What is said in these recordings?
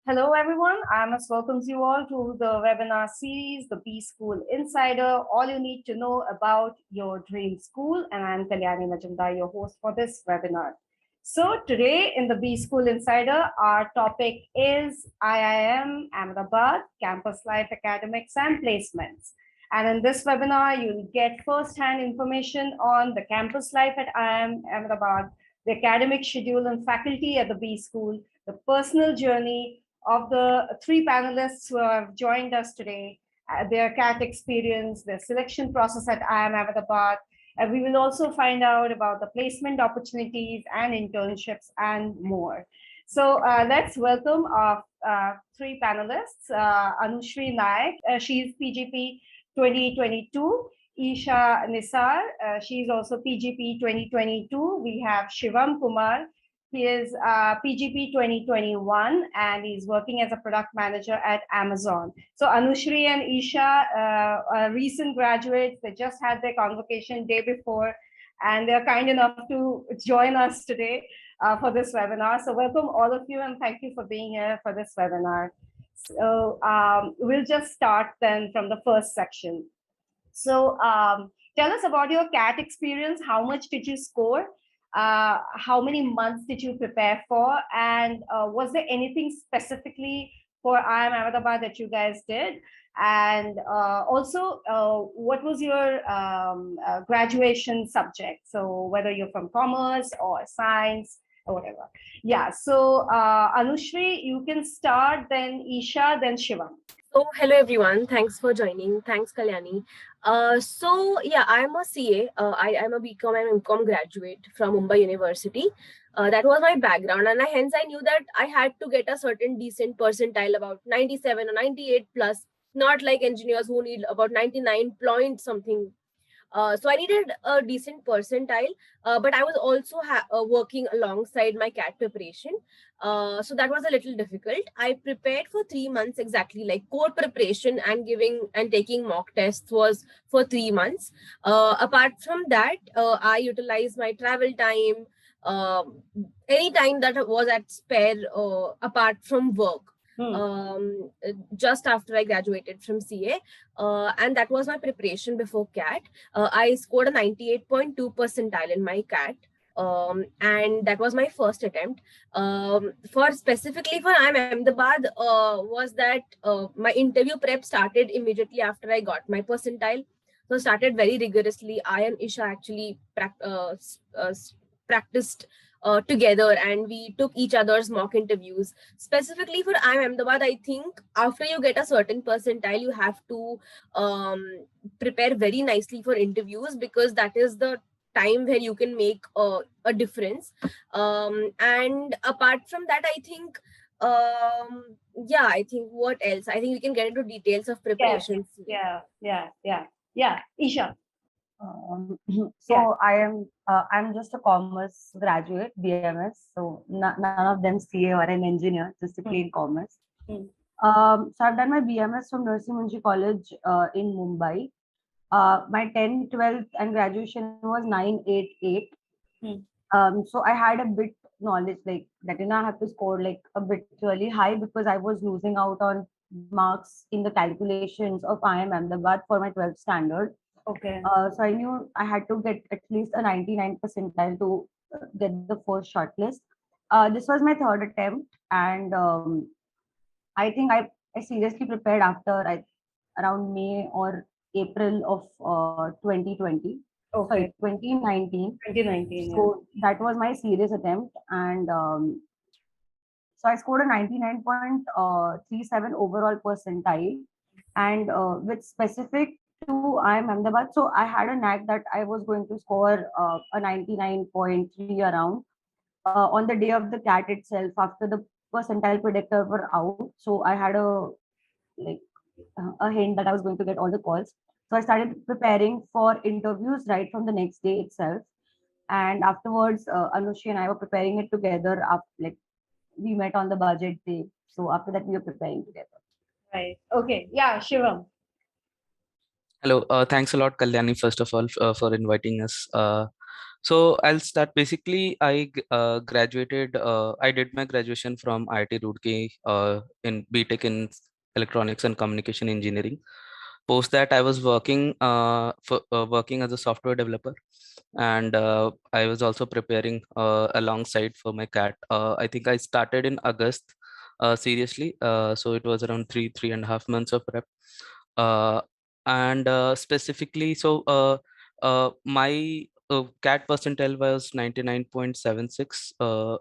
Hello, everyone. IMS welcomes you all to the webinar series, the B School Insider, all you need to know about your dream school. And I'm Kalyani Majumdar, your host for this webinar. So today in the B School Insider, our topic is IIM Ahmedabad, Campus Life Academics and Placements. And in this webinar, you'll get first-hand information on the campus life at IIM Ahmedabad, the academic schedule and faculty at the B School, the personal journey of the three panelists who have joined us today, their CAT experience, their selection process at IIM Ahmedabad, and we will also find out about the placement opportunities and internships and more. So let's welcome our three panelists. Anushri Naik, she's PGP 2022. Isha Nisar, she's also PGP 2022. We have Shivam Kumar. He is PGP 2021 and he's working as a product manager at Amazon. So Anushri and Isha are recent graduates. They just had their convocation day before and they're kind enough to join us today for this webinar. So welcome all of you and thank you for being here for this webinar. So we'll just start then from the first section. So tell us about your CAT experience. How much did you score? How many months did you prepare for? And was there anything specifically for IIM Ahmedabad that you guys did? And also, what was your graduation subject? So whether you're from commerce or science or whatever. Yeah, so Anushri, you can start, then Isha, then Shivam. So hello everyone, thanks for joining. Thanks Kalyani. So yeah, I'm a CA. I'm a BCom and MCom graduate from Mumbai University. That was my background, and hence I knew that I had to get a certain decent percentile, about 97 or 98 plus, not like engineers who need about 99 point something. So I needed a decent percentile, but I was also working alongside my CAT preparation. So that was a little difficult. I prepared for 3 months exactly, like core preparation and giving and taking mock tests was for 3 months. Apart from that, I utilized my travel time, any time that was at spare apart from work. Just after I graduated from CA, and that was my preparation before CAT. I scored a 98.2 percentile in my CAT. And that was my first attempt. For specifically for IIM Ahmedabad, was that my interview prep started immediately after I got my percentile. So started very rigorously. I and Isha actually practiced together, and we took each other's mock interviews. Specifically for IIM Ahmedabad, I think after you get a certain percentile, you have to prepare very nicely for interviews, because that is the time where you can make a difference. And apart from that, I think yeah, I think what else? I think we can get into details of preparations. Yeah. Isha. So I'm just a commerce graduate, BMS. So none of them CA or an engineer, just a plain commerce. So I've done my BMS from Nursing Munshi College in Mumbai. My 10th, 12th and graduation was 988. So I had a bit knowledge like that, I have to score like a bit really high, because I was losing out on marks in the calculations of IIM Ahmedabad for my 12th standard. Okay. So I knew I had to get at least a 99 percentile to get the first shortlist. This was my third attempt, and I think I seriously prepared after around May or April of 2020. Okay. Sorry, 2019. 2019. So that was my serious attempt, and so I scored a 99.37 overall percentile, and with specific to IIM Ahmedabad. So I had a knack that I was going to score a 99.3 around on the day of the CAT itself, after the percentile predictor were out. So I had a hint that I was going to get all the calls. So I started preparing for interviews right from the next day itself. And afterwards, Anushri and I were preparing it together. After, we met on the budget day. So after that, we were preparing together. Right. Okay. Yeah, Shivam. Hello. Thanks a lot, Kalyani, first of all, for inviting us. So I'll start. Basically, graduated. I did my graduation from IIT Roorkee in BTech in Electronics and Communication Engineering. Post that, I was working as a software developer, and I was also preparing alongside for my CAT. I think I started in August. Seriously, so it was around 3.5 months of prep. Uh, and specifically, my CAT percentile was 99.76,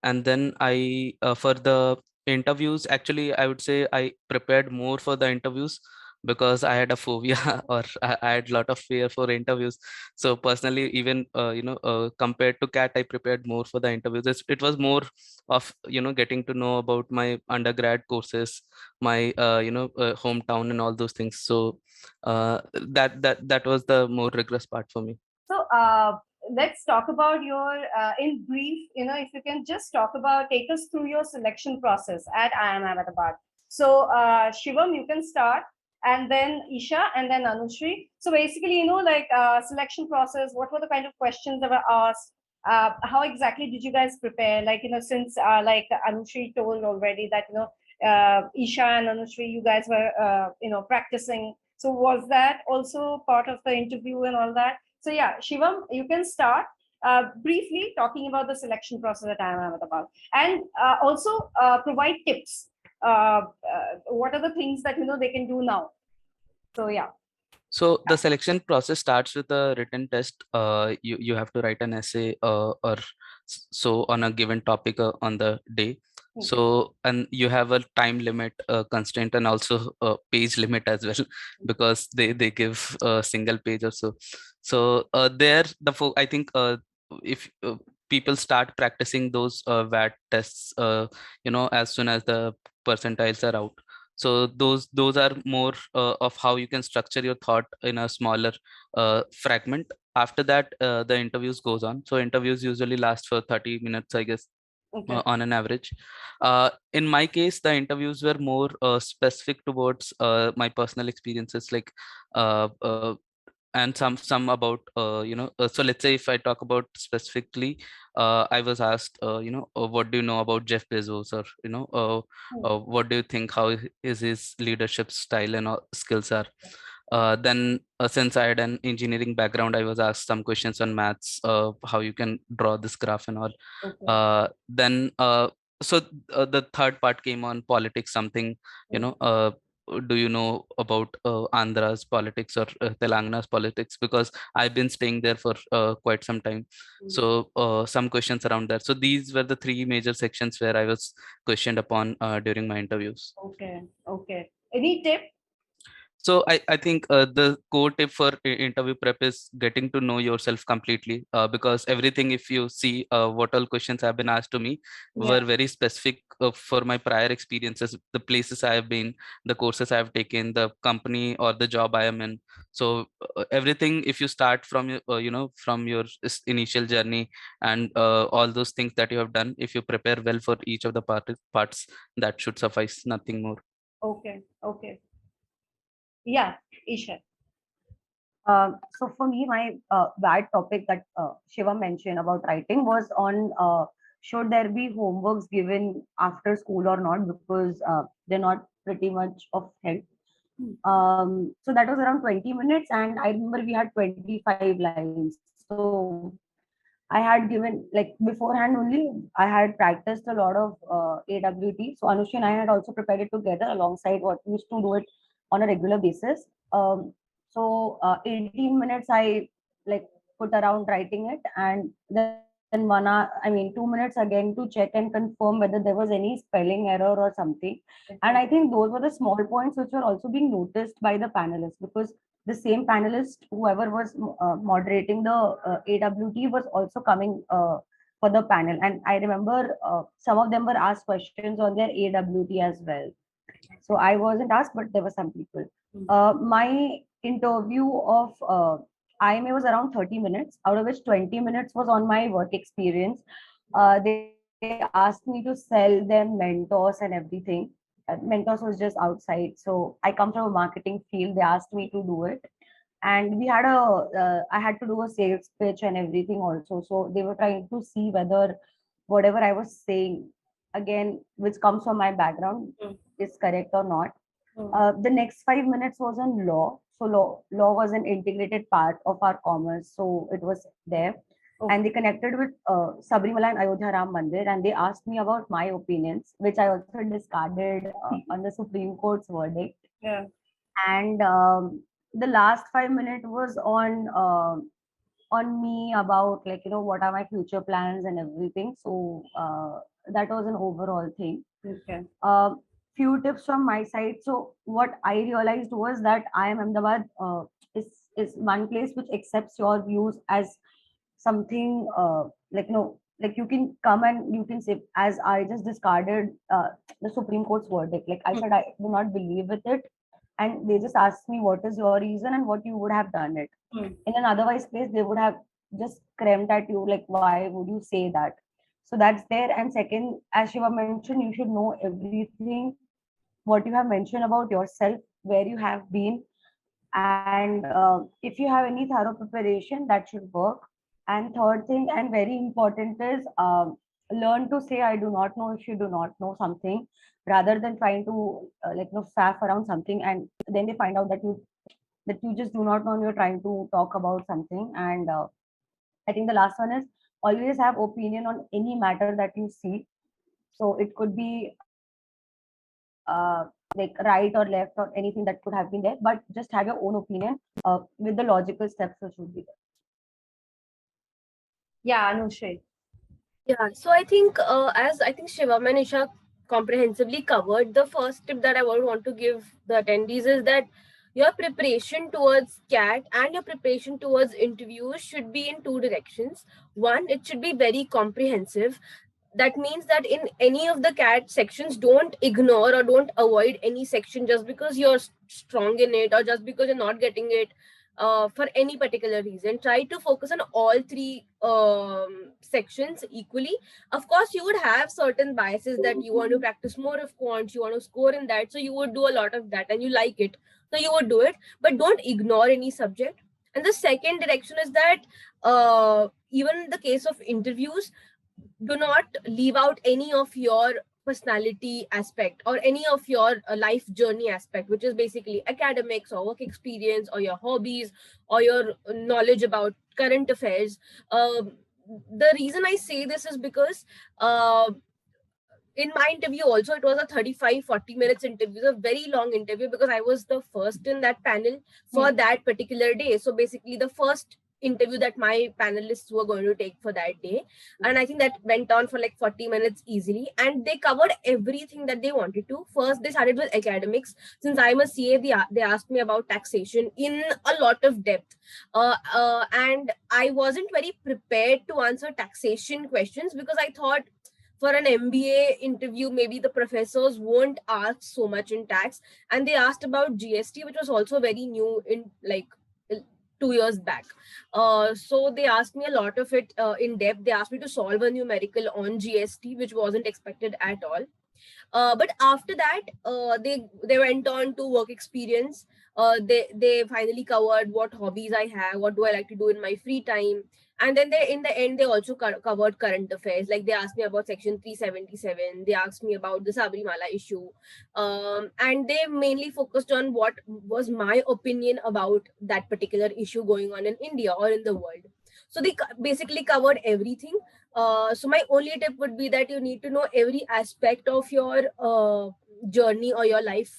and then I for the interviews, actually I would say I prepared more for the interviews because I had a phobia or I had a lot of fear for interviews. So personally, even compared to CAT, I prepared more for the interviews. It was more of getting to know about my undergrad courses, my hometown and all those things. So that was the more rigorous part for me. So let's talk about your, in brief, if you can just take us through your selection process at IIM Ahmedabad. So Shivam, you can start, and then Isha, and then Anushri. So basically, selection process, what were the kind of questions that were asked? How exactly did you guys prepare? Like, since like Anushri told already that, Isha and Anushri, you guys were, practicing. So was that also part of the interview and all that? So yeah, Shivam, you can start briefly talking about the selection process at IIM Ahmedabad, and also provide tips. What are the things that they can do now? So yeah. So the selection process starts with a written test. You have to write an essay or so on a given topic on the day. So, and you have a time limit constraint and also a page limit as well, because they give a single page or so. So there I think if people start practicing those VAT tests, as soon as the percentiles are out. So those are more of how you can structure your thought in a smaller fragment. After that, the interviews goes on. So interviews usually last for 30 minutes, I guess, Okay. on an average. In my case, the interviews were more specific towards my personal experiences, like and some about so let's say if I talk about specifically, I was asked what do you know about Jeff Bezos, or what do you think, how is his leadership style and skills are. Then since I had an engineering background, I was asked some questions on maths, how you can draw this graph and all. Then so the third part came on politics, something, do you know about Andhra's politics or Telangana's politics, because I've been staying there for quite some time. So some questions around that. So these were the three major sections where I was questioned upon during my interviews. Okay. Any tip? So I think the core tip for interview prep is getting to know yourself completely, because everything, if you see what all questions have been asked to me, were very specific for my prior experiences, the places I have been, the courses I have taken, the company or the job I am in. So everything, if you start from your from your initial journey and all those things that you have done, if you prepare well for each of the parts, that should suffice, nothing more. Okay. Yeah, Isha. So for me, my bad topic that Shiva mentioned about writing was on should there be homeworks given after school or not, because they're not pretty much of help. So that was around 20 minutes, and I remember we had 25 lines. So I had given, like beforehand only, I had practiced a lot of AWT. So Anushi and I had also prepared it together alongside what we used to do it on a regular basis. So 18 minutes I like put around writing it, and then 2 minutes again to check and confirm whether there was any spelling error or something. And I think those were the small points which were also being noticed by the panelists, because the same panelist, whoever was moderating the AWT, was also coming for the panel. And I remember some of them were asked questions on their AWT as well. So I wasn't asked, but there were some people. My interview of IMA was around 30 minutes, out of which 20 minutes was on my work experience. They asked me to sell them mentors and everything. Mentors was just outside. So I come from a marketing field. They asked me to do it. And we had I had to do a sales pitch and everything also. So they were trying to see whether whatever I was saying, again, which comes from my background, is correct or not. The next 5 minutes was on law. So law was an integrated part of our commerce. So it was there. And they connected with Sabrimala and Ayodhya Ram Mandir, and they asked me about my opinions, which I also discarded on the Supreme Court's verdict. Yeah. And the last 5 minutes was on me about, like, what are my future plans and everything. So that was an overall thing. Okay. Few tips from my side. So what I realized was that IIM Ahmedabad is one place which accepts your views as something, like you can come and you can say, as I just discarded the Supreme Court's verdict. Like I said, I do not believe with it, and they just asked me what is your reason and what you would have done it. In an otherwise place, they would have just crammed at you, like, why would you say that? So that's there. And second, as Shiva mentioned, you should know everything what you have mentioned about yourself, where you have been, and if you have any thorough preparation, that should work. And third thing, and very important, is learn to say I do not know if you do not know something, rather than trying to faff around something and then they find out that you just do not know and you're trying to talk about something. And I think the last one is always have opinion on any matter that you see. So it could be like right or left or anything that could have been there, but just have your own opinion with the logical steps which would be there. Yeah, Anushree. Yeah, so I think as I think Shivam and Isha comprehensively covered, the first tip that I would want to give the attendees is that your preparation towards CAT and your preparation towards interviews should be in two directions. One, it should be very comprehensive. That means that in any of the CAT sections, don't ignore or don't avoid any section just because you're strong in it or just because you're not getting it for any particular reason. Try to focus on all three sections equally. Of course, you would have certain biases that you want to practice more of quant, you want to score in that, so you would do a lot of that and you like it, so you would do it, but don't ignore any subject. And the second direction is that even in the case of interviews, do not leave out any of your personality aspect or any of your life journey aspect, which is basically academics or work experience or your hobbies or your knowledge about current affairs. The reason I say this is because in my interview also, it was a 35-40 minutes interview, a very long interview, because I was the first in that panel for that particular day. So basically the first interview that my panelists were going to take for that day, and I think that went on for like 40 minutes easily, and they covered everything that they wanted to. First they started with academics. Since I'm a CA, they asked me about taxation in a lot of depth, and I wasn't very prepared to answer taxation questions because I thought for an MBA interview, maybe the professors won't ask so much in tax. And they asked about GST, which was also very new in like 2 years back. So they asked me a lot of it in depth. They asked me to solve a numerical on GST, which wasn't expected at all. But after that, they went on to work experience. They finally covered what hobbies I have, what do I like to do in my free time, and then they in the end they also covered current affairs. Like they asked me about Section 377. They asked me about the Sabrimala issue, and they mainly focused on what was my opinion about that particular issue going on in India or in the world. So they basically covered everything. So my only tip would be that you need to know every aspect of your journey or your life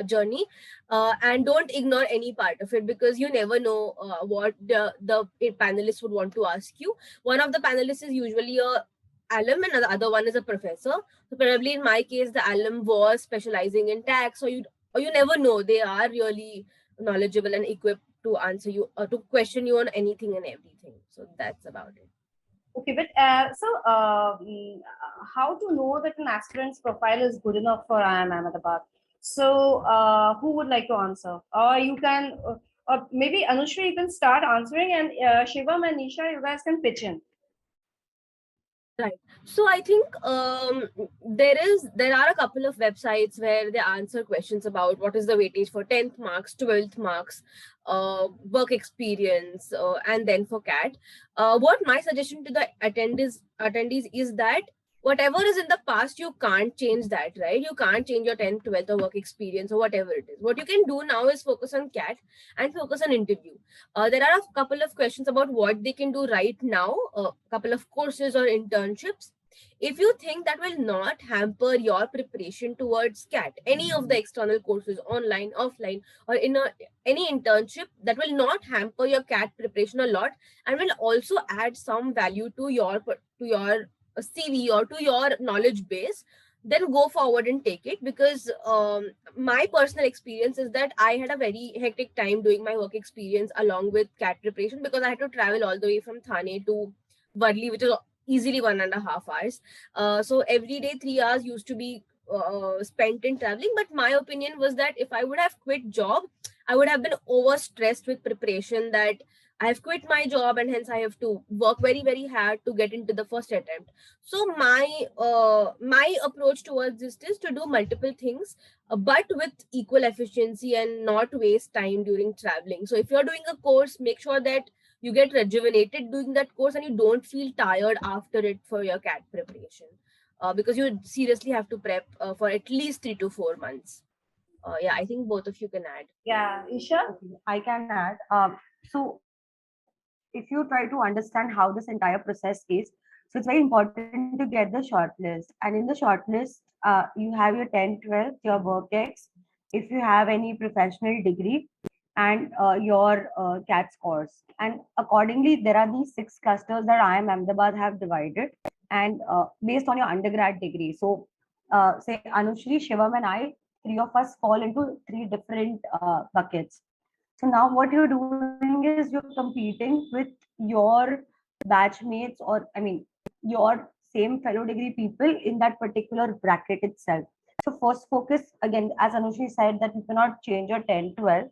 journey, and don't ignore any part of it, because you never know what the panelists would want to ask you. One of the panelists is usually a alum and the other one is a professor. So probably in my case, the alum was specializing in tax, or you never know, they are really knowledgeable and equipped to answer you or to question you on anything and everything. So that's about it. Okay, but how to know that an aspirant's profile is good enough for IIM Ahmedabad? So, who would like to answer? Or you can, or maybe Anushri, you can start answering, and Shivam and Nisha, you guys can pitch in. Right. So I think there are a couple of websites where they answer questions about what is the weightage for 10th marks, 12th marks, work experience, and then for CAT. What my suggestion to the attendees is that whatever is in the past, you can't change that, right? You can't change your 10th, 12th or work experience or whatever it is. What you can do now is focus on CAT and focus on interview. There are a couple of questions about what they can do right now, a couple of courses or internships. If you think that will not hamper your preparation towards CAT, any of the external courses, online, offline, or any internship that will not hamper your CAT preparation a lot and will also add some value to your CV or to your knowledge base, then go forward and take it. Because my personal experience is that I had a very hectic time doing my work experience along with CAT preparation, because I had to travel all the way from Thane to Worli, which is easily 1.5 hours. So every day 3 hours used to be spent in traveling. But my opinion was that if I would have quit job, I would have been overstressed with preparation, that I have quit my job and hence I have to work very very hard to get into the first attempt. So my approach towards this is to do multiple things, but with equal efficiency and not waste time during traveling. So if you're doing a course, make sure that you get rejuvenated doing that course and you don't feel tired after it for your CAT preparation, because you seriously have to prep for at least 3 to 4 months. Yeah, I think both of you can add. Yeah, Isha? Okay, I can add. So if you try to understand how this entire process is, so it's very important to get the shortlist. And in the shortlist, you have your 10, 12, your work ex, if you have any professional degree, and your CAT scores. And accordingly, there are these 6 clusters that IIM Ahmedabad have divided, and based on your undergrad degree. So, say Anushri, Shivam, and I, 3 of us fall into 3 different buckets. So now what you're doing is you're competing with your batchmates, or I mean your same fellow degree people in that particular bracket itself. So first focus, again, as Anushri said, that you cannot change your 10, 12.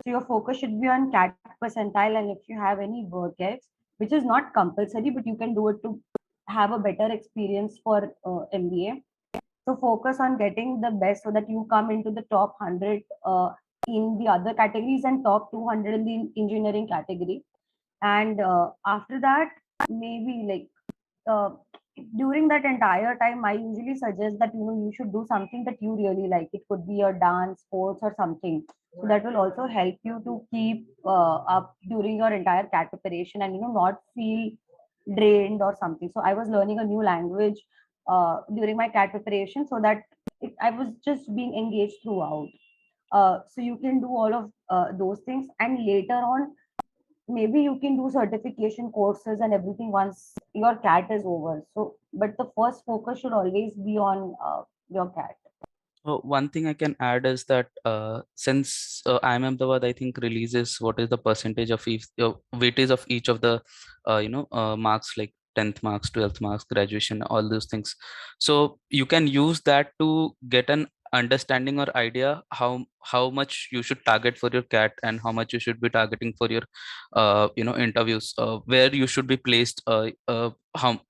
So your focus should be on CAT percentile, and if you have any work ex, which is not compulsory, but you can do it to have a better experience for MBA. So focus on getting the best so that you come into the top 100 in the other categories and top 200 in the engineering category. And after that, maybe like uh, during that entire time, I usually suggest that you should do something that you really like. It could be a dance, sports, or something. So that will also help you to keep up during your entire CAT preparation, and not feel drained or something. So I was learning a new language during my CAT preparation, so that I was just being engaged throughout. So you can do all of those things, and later on maybe you can do certification courses and everything once your CAT is over. So, but the first focus should always be on your CAT. One thing I can add is that since IIM Ahmedabad, I think releases what is the percentage of each weightage of each of the marks, like 10th marks, 12th marks, graduation, all those things. So you can use that to get an understanding or idea how much you should target for your CAT and how much you should be targeting for your interviews, where you should be placed, how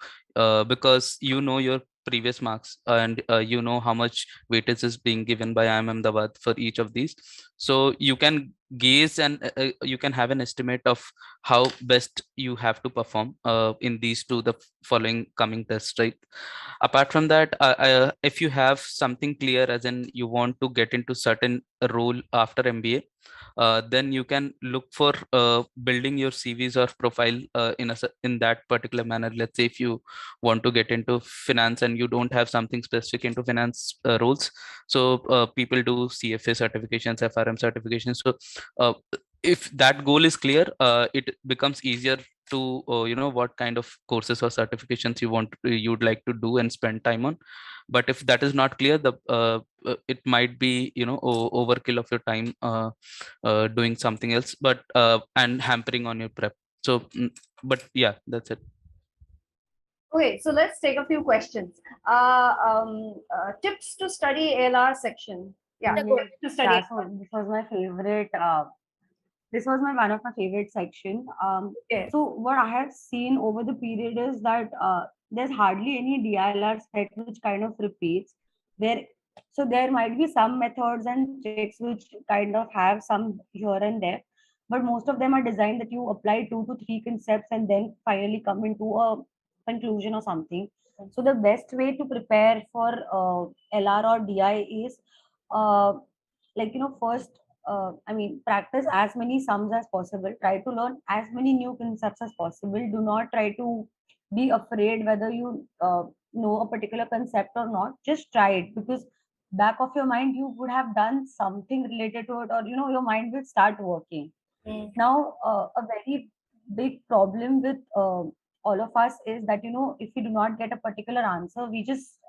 because your previous marks, and how much weightage is being given by IIM Ahmedabad for each of these. So you can gaze, and you can have an estimate of how best you have to perform in these the following coming tests, right? Apart from that, if you have something clear, as in you want to get into certain role after MBA, then you can look for building your CVs or profile in that particular manner. Let's say if you want to get into finance and you don't have something specific into finance roles, so people do CFA certifications, FRM certifications. So uh, if that goal is clear, it becomes easier to what kind of courses or certifications you'd like to do and spend time on. But if that is not clear, it might be overkill of your time doing something else, but and hampering on your prep. So but yeah, that's it. Okay, so let's take a few questions. Tips to study ALR section. Yeah, Yeah, go Mm, ahead. tips to study. yeah, so this was my favorite. This was my one of my favorite section. Okay. So what I have seen over the period is that there's hardly any DILR set which kind of repeats. So there might be some methods and tricks which kind of have some here and there, but most of them are designed that you apply 2 to 3 concepts and then finally come into a conclusion or something. So the best way to prepare for LR or DI is uh, first, practice as many sums as possible. Try to learn as many new concepts as possible. Do not try to be afraid whether you know a particular concept or not. Just try it, because back of your mind you would have done something related to it, or your mind will start working. Now, a very big problem with all of us is that, if we do not get a particular answer, we just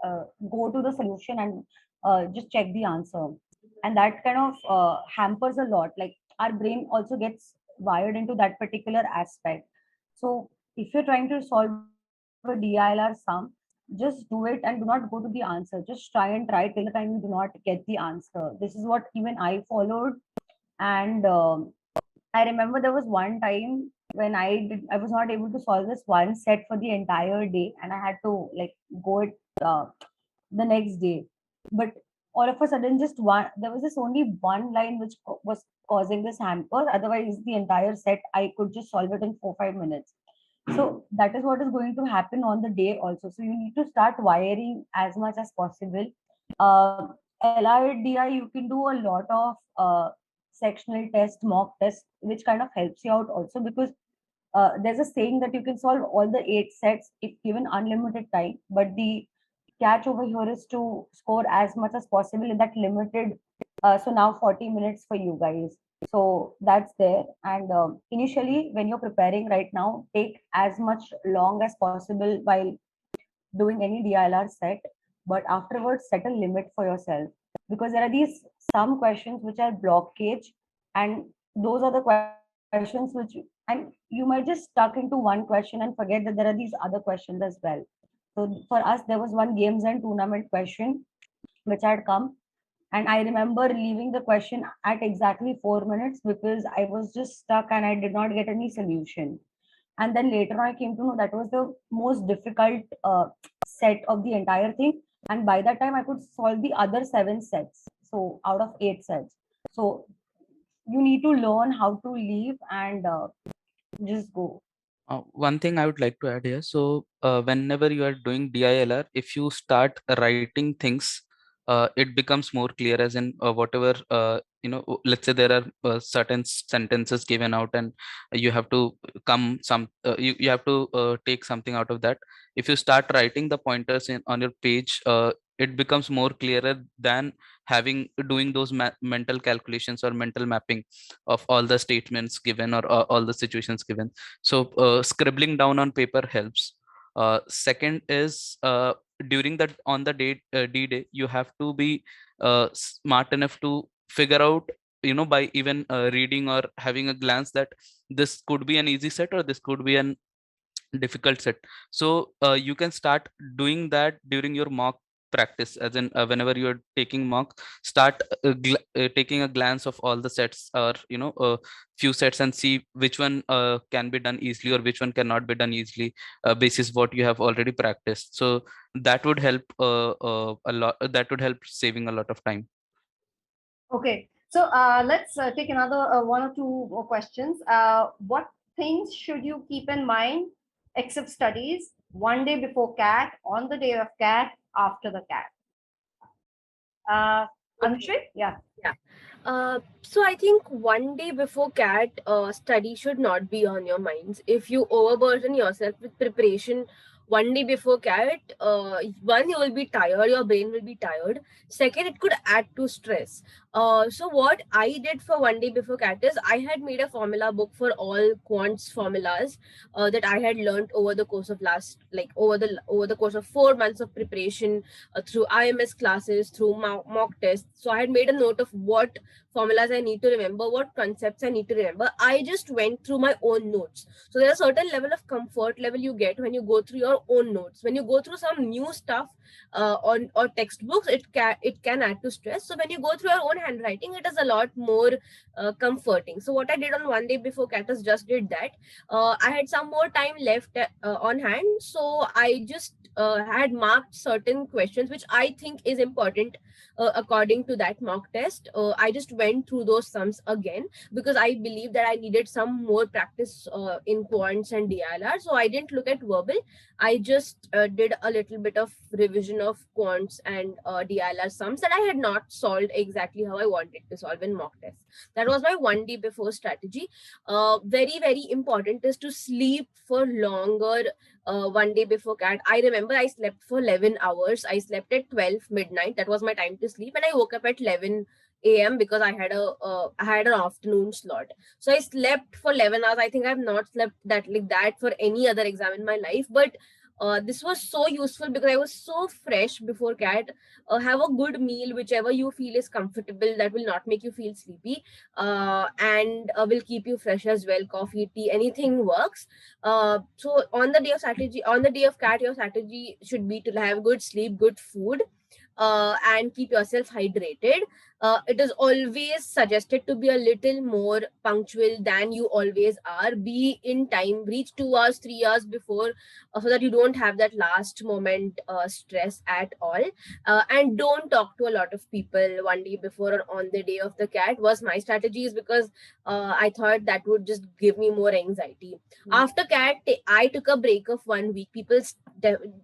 go to the solution and just check the answer. And that kind of hampers a lot. Like, our brain also gets wired into that particular aspect. So if you're trying to solve a DILR sum, just do it and do not go to the answer. Just try and try till the time you do not get the answer. This is what even I followed. And I remember there was one time when I was not able to solve this one set for the entire day, and I had to like go it the next day. But all of a sudden, there was just only one line which was causing this hamper. Otherwise, the entire set I could just solve it in 4 5 minutes. So that is what is going to happen on the day also. So you need to start wiring as much as possible. LRDI, you can do a lot of sectional test, mock test, which kind of helps you out also, because there's a saying that you can solve all the 8 sets if given unlimited time, but the catch over here is to score as much as possible in that limited. So now 40 minutes for you guys. So that's there. And initially, when you're preparing right now, take as much long as possible while doing any DILR set, but afterwards set a limit for yourself, because there are these some questions which are blockage, and those are the questions which, and you might just stuck into one question and forget that there are these other questions as well. So for us, there was one games and tournament question which had come, and I remember leaving the question at exactly 4 minutes because I was just stuck and I did not get any solution. And then later on, I came to know that was the most difficult set of the entire thing. And by that time, I could solve the other 7 sets. So out of 8 sets. So you need to learn how to leave and just go. One thing I would like to add here. So, whenever you are doing DILR, if you start writing things, it becomes more clear. As in, whatever let's say there are certain sentences given out, and you have to you have to take something out of that. If you start writing the pointers on your page, it becomes more clearer than having doing those mental calculations or mental mapping of all the statements given, or all the situations given. So scribbling down on paper helps. Second is, during that on the D-Day, you have to be smart enough to figure out, by even reading or having a glance, that this could be an easy set or this could be an difficult set. So you can start doing that during your mock practice. As in, whenever you are taking mock, start taking a glance of all the sets, or a few sets, and see which one can be done easily or which one cannot be done easily, basis what you have already practiced. So that would help a lot. That would help saving a lot of time. Okay, so let's take another one or two more questions. What things should you keep in mind, except studies, one day before CAT, on the day of CAT, after the CAT? Anshul? Yeah. Yeah. So I think one day before CAT, study should not be on your minds. If you overburden yourself with preparation one day before CAT, one, you will be tired, your brain will be tired. Second, it could add to stress. So what I did for one day before CAT is I had made a formula book for all quants formulas that I had learned over the course of over the course of 4 months of preparation, through IMS classes, through mock tests. So I had made a note of what formulas I need to remember, what concepts I need to remember. I just went through my own notes. So there's a certain level of comfort level you get when you go through your own notes. When you go through some new stuff on or textbooks, it can add to stress. So when you go through your own handwriting, it is a lot more comforting. So what I did on one day before CAT is just did that. I had some more time left on hand, so I just had marked certain questions which I think is important according to that mock test. I just went through those sums again because I believe that I needed some more practice in quants and DLR. So I didn't look at verbal. I just did a little bit of revision of quants and DLR sums that I had not solved exactly how I wanted to solve in mock tests. That was my 1 day before strategy. Very, very important is to sleep for longer 1 day before CAT. I remember I slept for 11 hours. I slept at 12 midnight. That was my time to sleep. And I woke up at 11 a.m. because I had an afternoon slot. So I slept for 11 hours. I think I've not slept that for any other exam in my life. But this was so useful because I was so fresh before CAT. Have a good meal, whichever you feel is comfortable, that will not make you feel sleepy, and will keep you fresh as well. Coffee, tea, anything works. So on the day of strategy, on the day of CAT, your strategy should be to have good sleep, good food, and keep yourself hydrated. It is always suggested to be a little more punctual than you always are. Be in time, reach 2 hours, 3 hours before, so that you don't have that last moment stress at all. And don't talk to a lot of people 1 day before or on the day of the CAT was my strategy, is because I thought that would just give me more anxiety. After CAT, I took a break of 1 week. People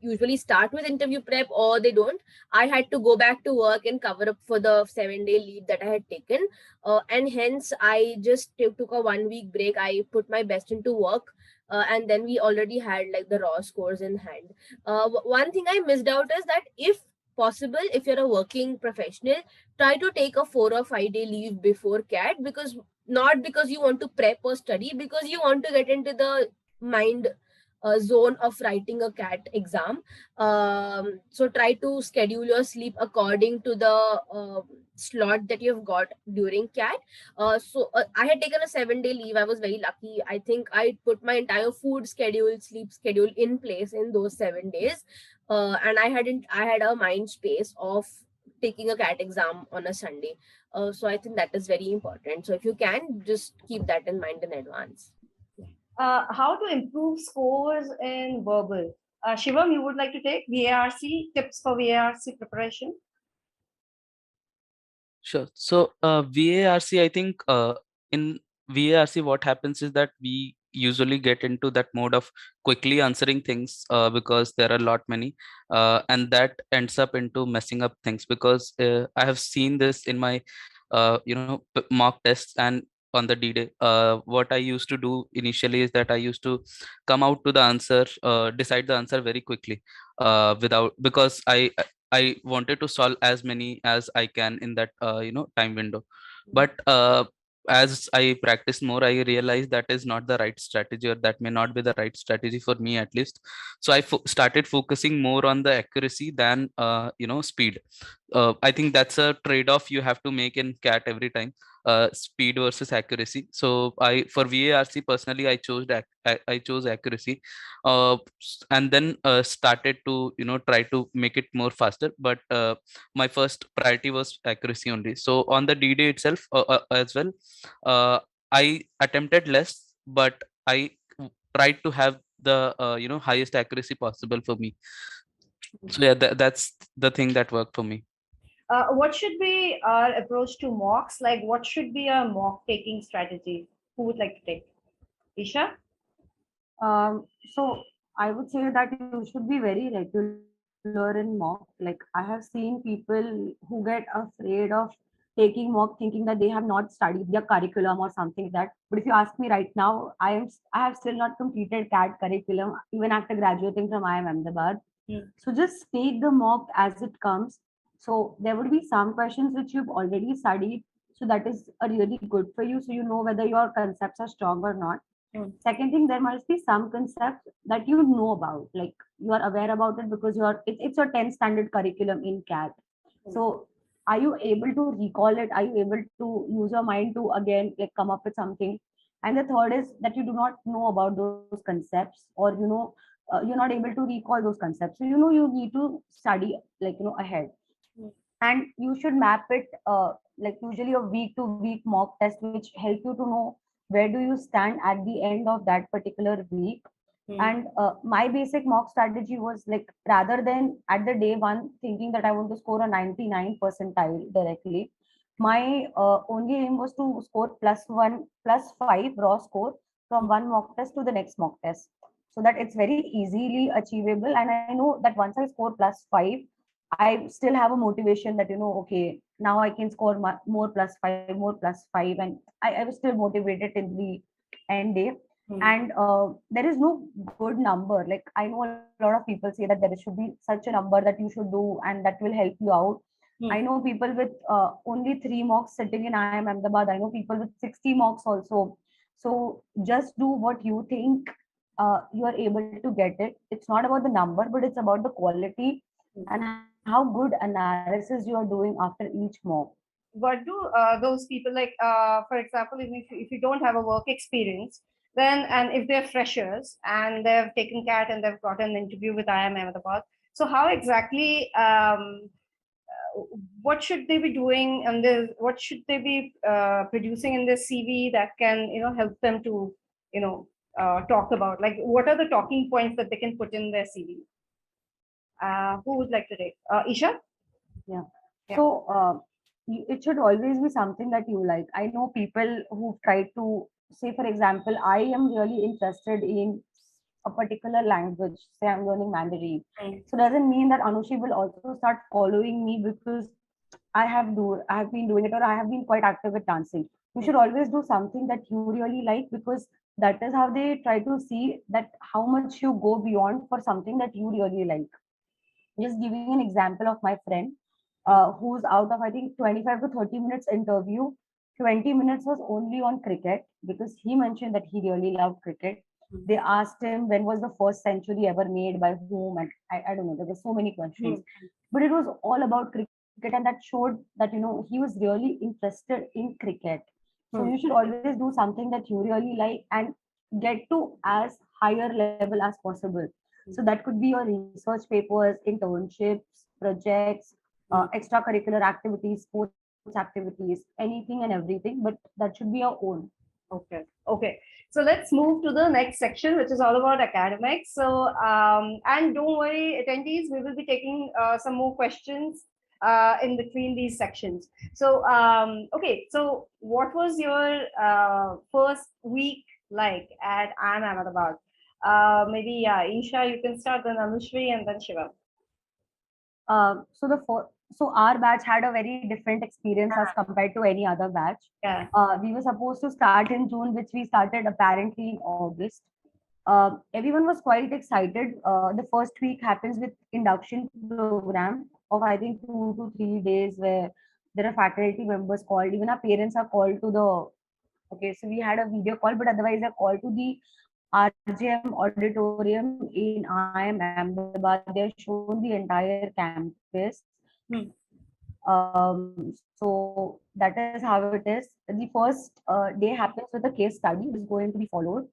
usually start with interview prep, or they don't. I had to go back to work and cover up for the 7 day leave that I had taken. And hence, I just took a 1 week break. I put my best into work. And then we already had like the raw scores in hand. One thing I missed out is that if possible, if you're a working professional, try to take a 4 or 5 day leave before CAT, because not because you want to prep or study, because you want to get into the mind zone of writing a CAT exam. So try to schedule your sleep according to the slot that you've got during CAT. So I had taken a 7 day leave. I was very lucky. I think I put my entire food schedule, sleep schedule in place in those 7 days. And I had a mind space of taking a CAT exam on a Sunday. So I think that is very important. So if you can, just keep that in mind in advance. How to improve scores in verbal? Shivam, you would like to take VARC, tips for VARC preparation? Sure. So VARC, I think in VARC, what happens is that we usually get into that mode of quickly answering things because there are a lot many, and that ends up into messing up things, because I have seen this in my mock tests and on the D-Day. What I used to do initially is that I used to come out to the answer, decide the answer very quickly, without, because I wanted to solve as many as I can in that time window. But as I practice more, I realize that is not the right strategy, or that may not be the right strategy for me at least. So I started focusing more on the accuracy than speed. I think that's a trade-off you have to make in CAT every time, speed versus accuracy. So I, for VARC personally, I chose accuracy, and then started to try to make it more faster. But my first priority was accuracy only. So on the D-Day itself as well, I attempted less, but I tried to have the highest accuracy possible for me. So yeah, that's the thing that worked for me. What should be our approach to mocks? Like, what should be a mock taking strategy? Who would like to take? Isha? So I would say that you should be very regular in mock. Like I have seen people who get afraid of taking mock thinking that they have not studied their curriculum or something like that. But if you ask me right now, I have still not completed CAT curriculum even after graduating from IIM Ahmedabad. So just take the mock as it comes. So there would be some questions which you've already studied. So that is a really good for you. So you know whether your concepts are strong or not. Second thing, there must be some concepts that you know about, like you are aware about it because it's your 10th standard curriculum in CAT. So are you able to recall it? Are you able to use your mind to again like come up with something? And the third is that you do not know about those concepts, or you're not able to recall those concepts. So you know you need to study like ahead. and you should map it like usually a week to week mock test, which help you to know where do you stand at the end of that particular week. And my basic mock strategy was like, rather than at the day one thinking that I want to score a 99 percentile directly, my only aim was to score +1 +5 raw score from one mock test to the next mock test, so that it's very easily achievable. And I know that once I score +5, I still have a motivation that, okay, now I can score more +5, more +5, and I was still motivated in the end day. And there is no good number. Like, I know a lot of people say that there should be such a number that you should do and that will help you out. I know people with only 3 mocks sitting in IIM Ahmedabad. I know people with 60 mocks also. So just do what you think you are able to get it. It's not about the number, but it's about the quality and how good analysis you are doing after each mock. What do those people like, for example, if you don't have a work experience, then, and if they're freshers and they've taken CAT and they've got an interview with IIM Ahmedabad, so how exactly, what should they be doing, and what should they be producing in their CV that can, help them to, talk about, like, what are the talking points that they can put in their CV? Who would like to take? Isha? Yeah. Yeah. So it should always be something that you like. I know people who try to say, for example, I am really interested in a particular language. Say I'm learning Mandarin. So doesn't mean that Anushi will also start following me because I have been doing it, or I have been quite active with dancing. You should always do something that you really like, because that is how they try to see that how much you go beyond for something that you really like. Just giving an example of my friend, who's out of, I think, 25 to 30 minutes interview, 20 minutes was only on cricket, because he mentioned that he really loved cricket. They asked him when was the first century ever made, by whom, and I don't know, there were so many questions. But it was all about cricket, and that showed that, he was really interested in cricket. So you should always do something that you really like and get to as higher level as possible. So that could be your research papers, internships, projects, extracurricular activities, sports activities, anything and everything, but that should be your own. Okay. Okay. So let's move to the next section, which is all about academics. So, and don't worry, attendees, we will be taking some more questions in between these sections. So, okay. So, what was your first week like at IIM Ahmedabad? Maybe, yeah, Isha, you can start, then Anushri, and then Shiva. So our batch had a very different experience as compared to any other batch. Yeah. We were supposed to start in June, which we started apparently in August. Everyone was quite excited. The first week happens with induction program of, I think, 2 to 3 days, where there are faculty members called. Even our parents are called to the. Okay, so we had a video call, but otherwise they're called to the RGM auditorium in IIM Ahmedabad. They're shown the entire campus. So that is how it is. The first day happens with a case study, which is going to be followed.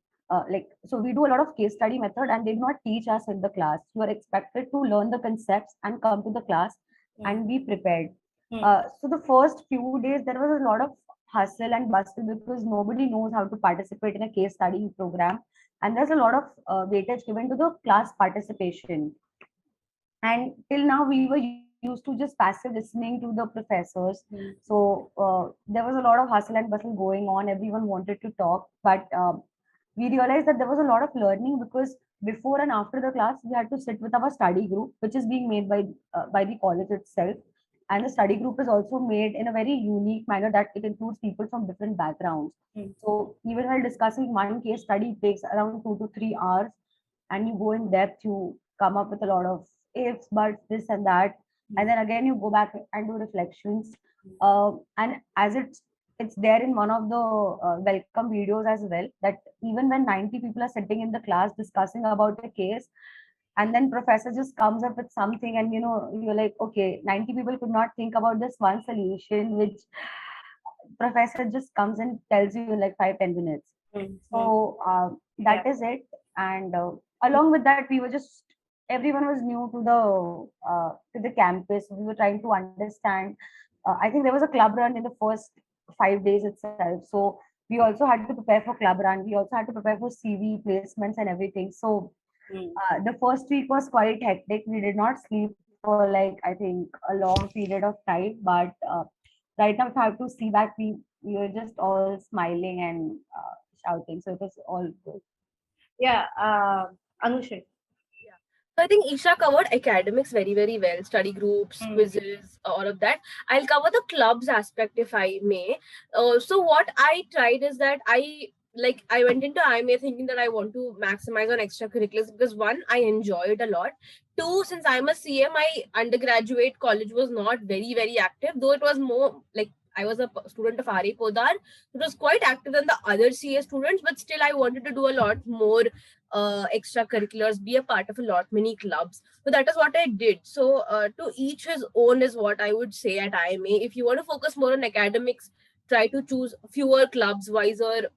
So we do a lot of case study method, and they do not teach us in the class. You are expected to learn the concepts and come to the class and be prepared. So the first few days there was a lot of hustle and bustle, because nobody knows how to participate in a case study program, and there's a lot of weightage given to the class participation. And till now we were used to just passive listening to the professors. So there was a lot of hustle and bustle going on. Everyone wanted to talk, but we realized that there was a lot of learning, because before and after the class we had to sit with our study group, which is being made by the college itself. And the study group is also made in a very unique manner, that it includes people from different backgrounds. So even while discussing one case study, it takes around 2 to 3 hours, and you go in depth, you come up with a lot of ifs, buts, this and that, and then again you go back and do reflections. And as it's there in one of the welcome videos as well, that even when 90 people are sitting in the class discussing about a case, and then professor just comes up with something, and you're like, okay, 90 people could not think about this one solution, which professor just comes and tells you in like 5-10 minutes. So that is it. And along with that, we were just everyone was new to the campus. We were trying to understand. I think there was a club run in the first 5 days itself. So we also had to prepare for club run. We also had to prepare for CV placements and everything. So the first week was quite hectic. We did not sleep for like I think a long period of time. But right now, if I have to see back, we were just all smiling and shouting. So it was all good. Yeah, Anushri. Yeah. So I think Isha covered academics very, very well, study groups, quizzes, all of that. I'll cover the clubs aspect if I may. So what I tried is that I went into IMA thinking that I want to maximize on extracurriculars because one, I enjoy it a lot. Two, since I'm a CA, my undergraduate college was not very, very active, though it was more like I was a student of RA Podar. It was quite active than the other CA students, but still I wanted to do a lot more extracurriculars, be a part of a lot many clubs. So that is what I did. So to each his own is what I would say at IMA. If you want to focus more on academics, try to choose fewer clubs, wiser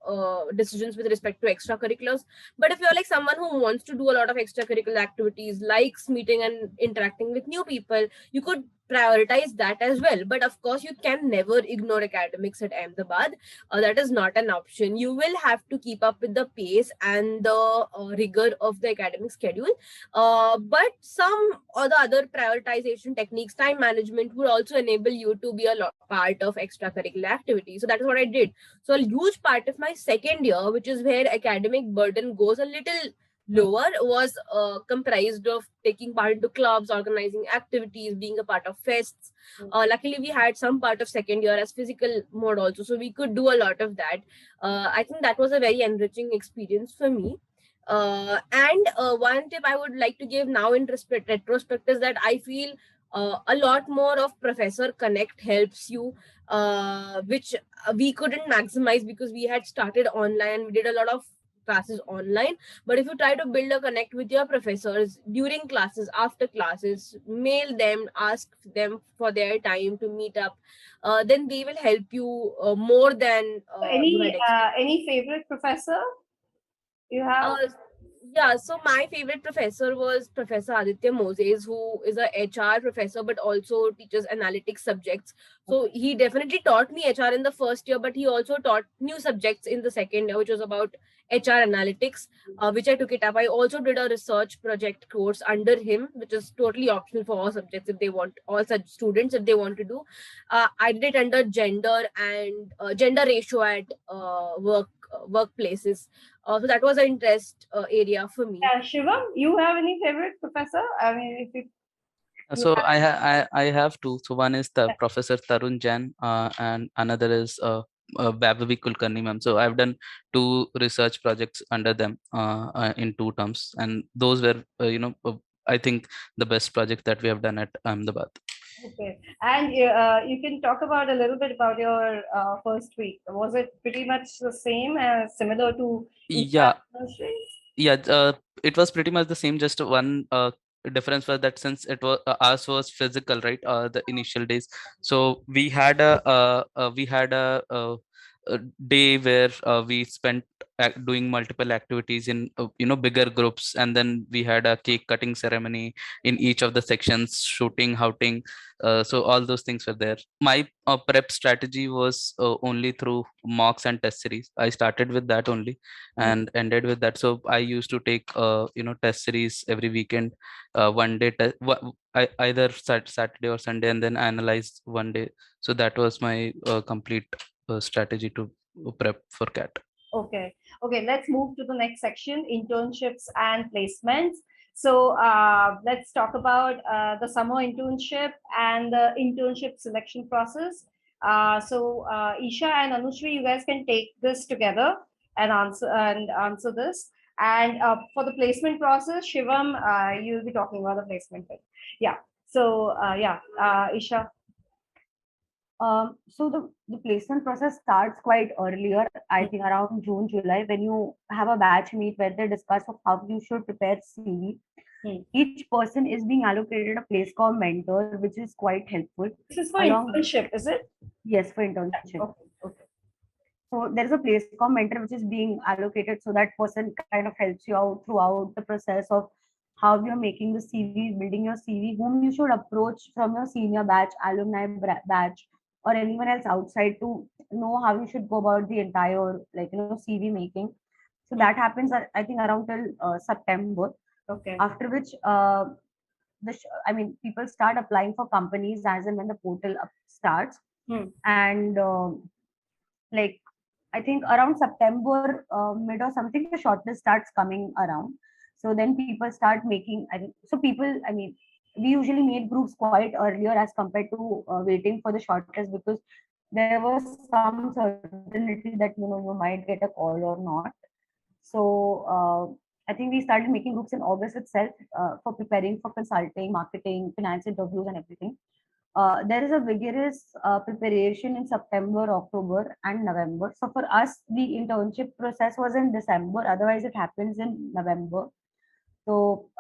decisions with respect to extracurriculars. But if you're like someone who wants to do a lot of extracurricular activities, likes meeting and interacting with new people, you could prioritize that as well. But of course, you can never ignore academics at Ahmedabad. That is not an option. You will have to keep up with the pace and the rigor of the academic schedule. But some or the other prioritization techniques, time management, would also enable you to be a part of extracurricular activities. So that is what I did. So a huge part of my second year, which is where academic burden goes a little lower, was comprised of taking part into clubs, organizing activities, being a part of fests. Luckily, we had some part of second year as physical mode also, so we could do a lot of that. I think that was a very enriching experience for me. And one tip I would like to give now in retrospect is that I feel a lot more of Professor Connect helps you, which we couldn't maximize because we had started online. We did a lot of classes online, but if you try to build a connect with your professors during classes, after classes, mail them, ask them for their time to meet up, then they will help you more than you had expected. Any favorite professor you have? Yeah, so my favorite professor was Professor Aditya Moses, who is a HR professor but also teaches analytics subjects. So he definitely taught me HR in the first year, but he also taught new subjects in the second year, which was about HR analytics, which I took it up. I also did a research project course under him, which is totally optional for all subjects if they want, all such students if they want to do. I did it under gender and gender ratio at workplaces. So that was an interest area for me. Shivam, you have any favorite professor? I mean, if you So I have two. So one is the Professor Tarun Jain, and another is Vaibhavi Kulkarni ma'am. So I've done two research projects under them in 2 terms, and those were I think the best project that we have done at Ahmedabad. Okay, and you can talk about a little bit about your first week. Was it pretty much the same as similar to Yeah, Nursery? yeah. It was pretty much the same. Just one difference was that since it was ours was physical, right? The initial days, so we had a day where we spent doing multiple activities in bigger groups, and then we had a cake cutting ceremony in each of the sections, shooting, outing. So all those things were there. My prep strategy was only through mocks and test series. I started with that only and ended with that. So I used to take test series every weekend, one day either Saturday or Sunday, and then analyze one day. So that was my complete strategy to prep for CAT. Okay. Okay, let's move to the next section, internships and placements. So let's talk about the summer internship and the internship selection process. Isha and Anushri, you guys can take this together and answer this. And for the placement process, Shivam, you'll be talking about the placement bit. Yeah. So Isha. So the placement process starts quite earlier, I think around June, July, when you have a batch meet where they discuss of how you should prepare CV. Each person is being allocated a place called mentor, which is quite helpful. This is for internship, is it? Yes, for internship. Okay. So there is a place called mentor which is being allocated, so that person kind of helps you out throughout the process of how you're making the CV, building your CV, whom you should approach from your senior batch, alumni batch, or anyone else outside to know how you should go about the entire, like, CV making. So that happens, I think, around till September. Okay. After which, people start applying for companies as and when the portal starts. And like, I think around September mid or something, the shortlist starts coming around. So then people start making. I think so. People, I mean, we usually made groups quite earlier as compared to waiting for the shortlist, because there was some certainty that you might get a call or not. So I think we started making groups in August itself for preparing for consulting, marketing, finance interviews, and everything. There is a vigorous preparation in September, October, and November. So for us, the internship process was in December. Otherwise, it happens in November. So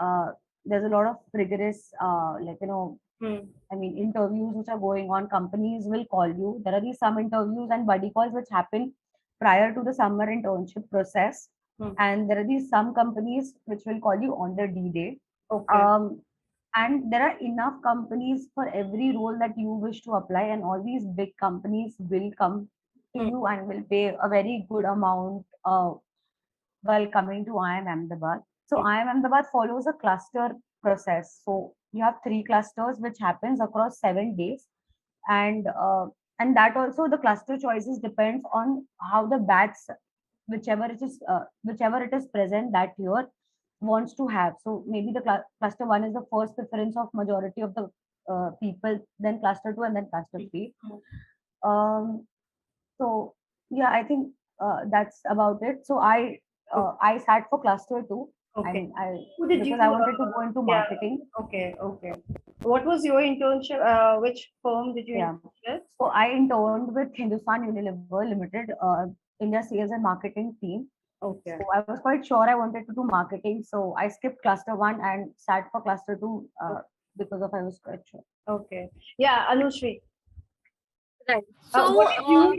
there's a lot of rigorous, interviews which are going on. Companies will call you. There are these some interviews and buddy calls which happen prior to the summer internship process. And there are these some companies which will call you on the D day. Okay. And there are enough companies for every role that you wish to apply, and all these big companies will come to you and will pay a very good amount while coming to IIM Ahmedabad. So IIM Ahmedabad follows a cluster process. So you have 3 clusters which happens across 7 days, and that also the cluster choices depends on how the batch, whichever it is present that year, wants to have. So maybe the cluster one is the first preference of majority of the people, then cluster two, and then cluster three. Um, so yeah, I think that's about it. So I sat for cluster two. Okay. And Who did because you, I wanted to go into marketing. Okay. What was your internship? Which firm did you intern with? So I interned with Hindustan Unilever Limited, India Sales and Marketing team. Okay. So I was quite sure I wanted to do marketing. So I skipped cluster one and sat for cluster two because of I was quite sure. Okay. Yeah, Anushri. Right. What did you,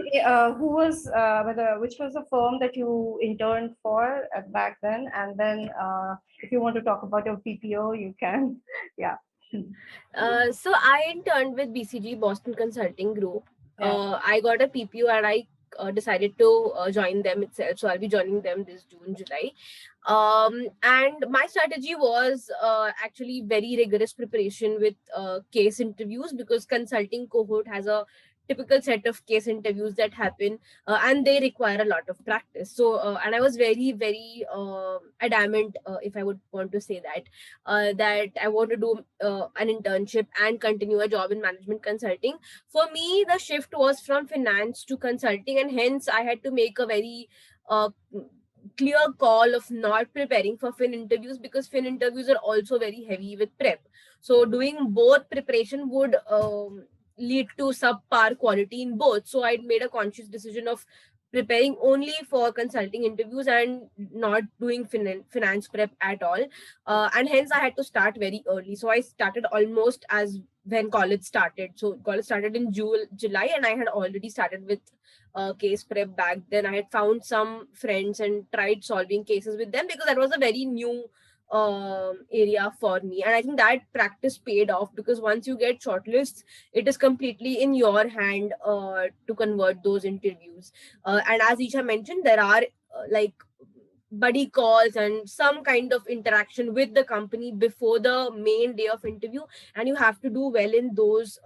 which was the firm that you interned for back then? And then if you want to talk about your PPO, you can. Yeah. So I interned with BCG, Boston Consulting Group. I got a PPO and I decided to join them itself. So I'll be joining them this June, July. And my strategy was actually very rigorous preparation with case interviews, because consulting cohort has a typical set of case interviews that happen, and they require a lot of practice. So and I was very, very adamant, if I would want to say that I want to do an internship and continue a job in management consulting. For me, the shift was from finance to consulting, and hence I had to make a very clear call of not preparing for fin interviews, because fin interviews are also very heavy with prep. So doing both preparation would lead to subpar quality in both. So I made a conscious decision of preparing only for consulting interviews and not doing finance prep at all. And hence I had to start very early. So I started almost as when college started. So college started in July, and I had already started with case prep back then. I had found some friends and tried solving cases with them, because that was a very new area for me. And I think that practice paid off, because once you get shortlists, it is completely in your hand to convert those interviews. And as Isha mentioned, there are like buddy calls and some kind of interaction with the company before the main day of interview, and you have to do well in those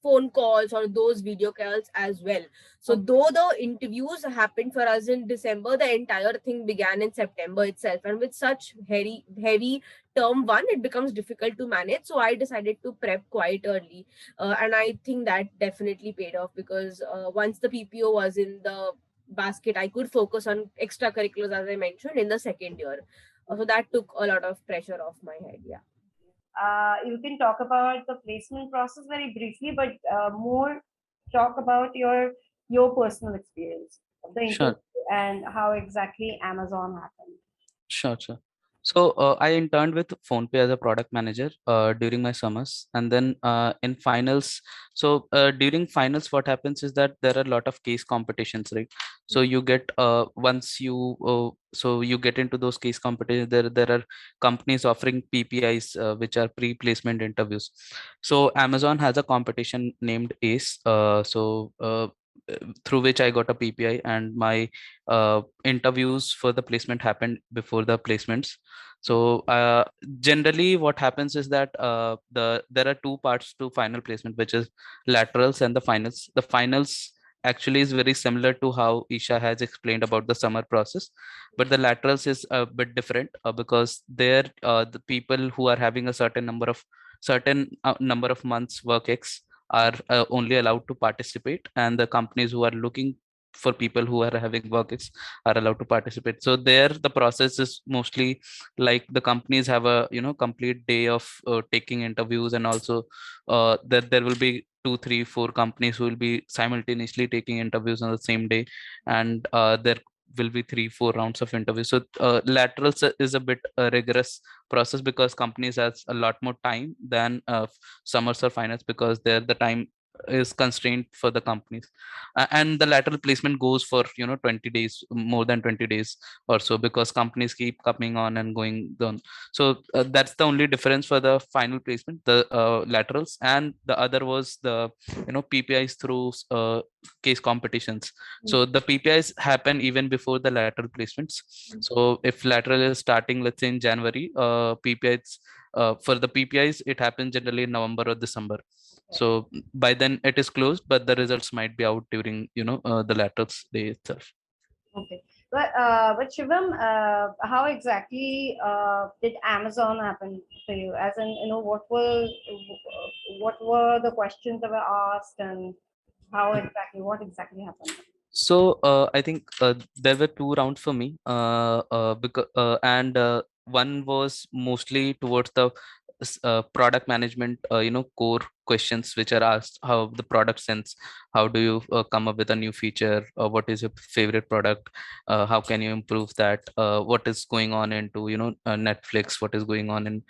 phone calls or those video calls as well. So though the interviews happened for us in December, the entire thing began in September itself, and with such heavy term one, it becomes difficult to manage. So I decided to prep quite early, and I think that definitely paid off, because once the PPO was in the basket, I could focus on extracurriculars, as I mentioned, in the second year. So that took a lot of pressure off my head. Yeah. You can talk about the placement process very briefly, but more talk about your personal experience of the Sure. interview and how exactly Amazon happened. Sure. So I interned with PhonePe as a product manager during my summers, and then in finals. So during finals, what happens is that there are a lot of case competitions, right? So you get once you so you get into those case competitions. There are companies offering PPIs, which are pre-placement interviews. So Amazon has a competition named ACE. Through which I got a PPI, and my interviews for the placement happened before the placements. So generally what happens is that there are two parts to final placement, which is laterals and the finals. The finals actually is very similar to how Isha has explained about the summer process, but the laterals is a bit different because there the people who are having a certain number of months work X are only allowed to participate, and the companies who are looking for people who are having work X are allowed to participate. So there the process is mostly like the companies have a complete day of taking interviews, and also that there will be two, three, four companies who will be simultaneously taking interviews on the same day, and there will be three, four rounds of interviews. So laterals is a bit rigorous process because companies has a lot more time than summers or finance, because there the time is constrained for the companies. And the lateral placement goes for 20 days, more than 20 days or so, because companies keep coming on and going down. So that's the only difference for the final placement, the laterals. And the other was the PPIs through case competitions. So the PPIs happen even before the lateral placements. So if lateral is starting, let's say in January, PPIs for the PPIs, it happens generally in November or December. So by then it is closed, but the results might be out during the laterals day itself. Okay. But Shivam, how exactly did Amazon happen for you? As in, what were the questions that were asked, and what exactly happened? So I think there were two rounds for me, and one was mostly towards the product management, core questions which are asked: how the product sense, how do you come up with a new feature, what is your favorite product, how can you improve that, what is going on into Netflix, what is going on in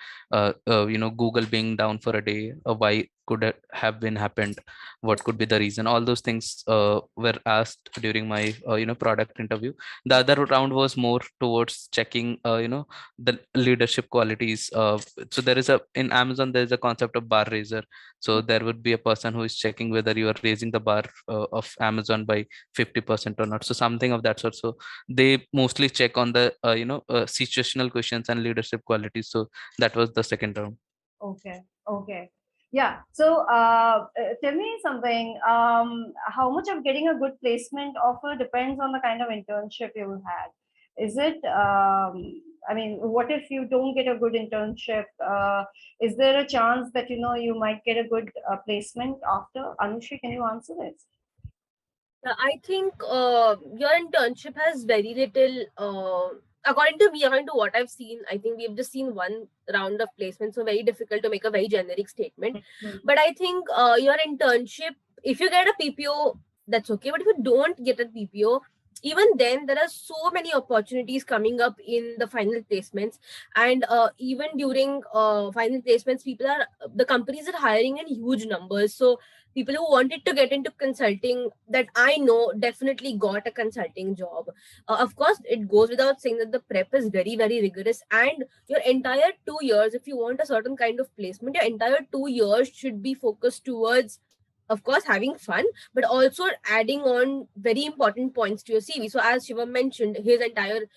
Google being down for a day, why could it have been happened, what could be the reason. All those things were asked during my product interview. The other round was more towards checking the leadership qualities. So there is a in Amazon there is a concept of bar raiser. So there would be a person who is checking whether you are raising the bar of Amazon by 50% or not, so something of that sort. So they mostly check on the situational questions and leadership qualities. So that was the second round. Okay. Okay. Yeah. So, tell me something. How much of getting a good placement offer depends on the kind of internship you had. Is it? I mean, what if you don't get a good internship? Is there a chance that you might get a good placement after? Anushri, can you answer this? I think your internship has very little, according to what I've seen, I think we've just seen one round of placement, so very difficult to make a very generic statement. But I think your internship, if you get a PPO, that's okay. But if you don't get a PPO, even then there are so many opportunities coming up in the final placements, and even during final placements, the companies are hiring in huge numbers. So people who wanted to get into consulting that I know definitely got a consulting job. Of course, it goes without saying that the prep is very, very rigorous, and your entire 2 years, if you want a certain kind of placement, your entire 2 years should be focused towards, of course, having fun, but also adding on very important points to your CV. So, as Shivam mentioned, his entire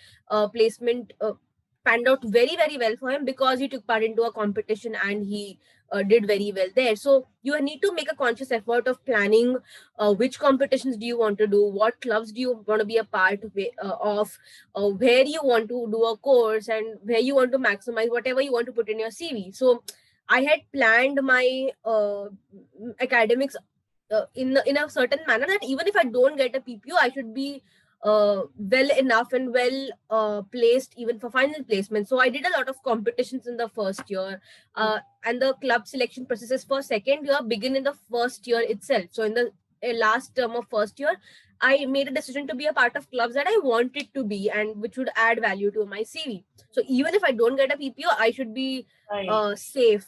placement panned out very, very well for him because he took part into a competition and he did very well there. So you need to make a conscious effort of planning which competitions do you want to do, what clubs do you want to be a part of, where you want to do a course, and where you want to maximize whatever you want to put in your CV. So I had planned my academics in a certain manner that even if I don't get a PPO, I should be well enough and well placed even for final placement. So I did a lot of competitions in the first year, and the club selection processes for second year begin in the first year itself. So in the last term of first year, I made a decision to be a part of clubs that I wanted to be and which would add value to my CV. So even if I don't get a PPO, I should be Right. safe.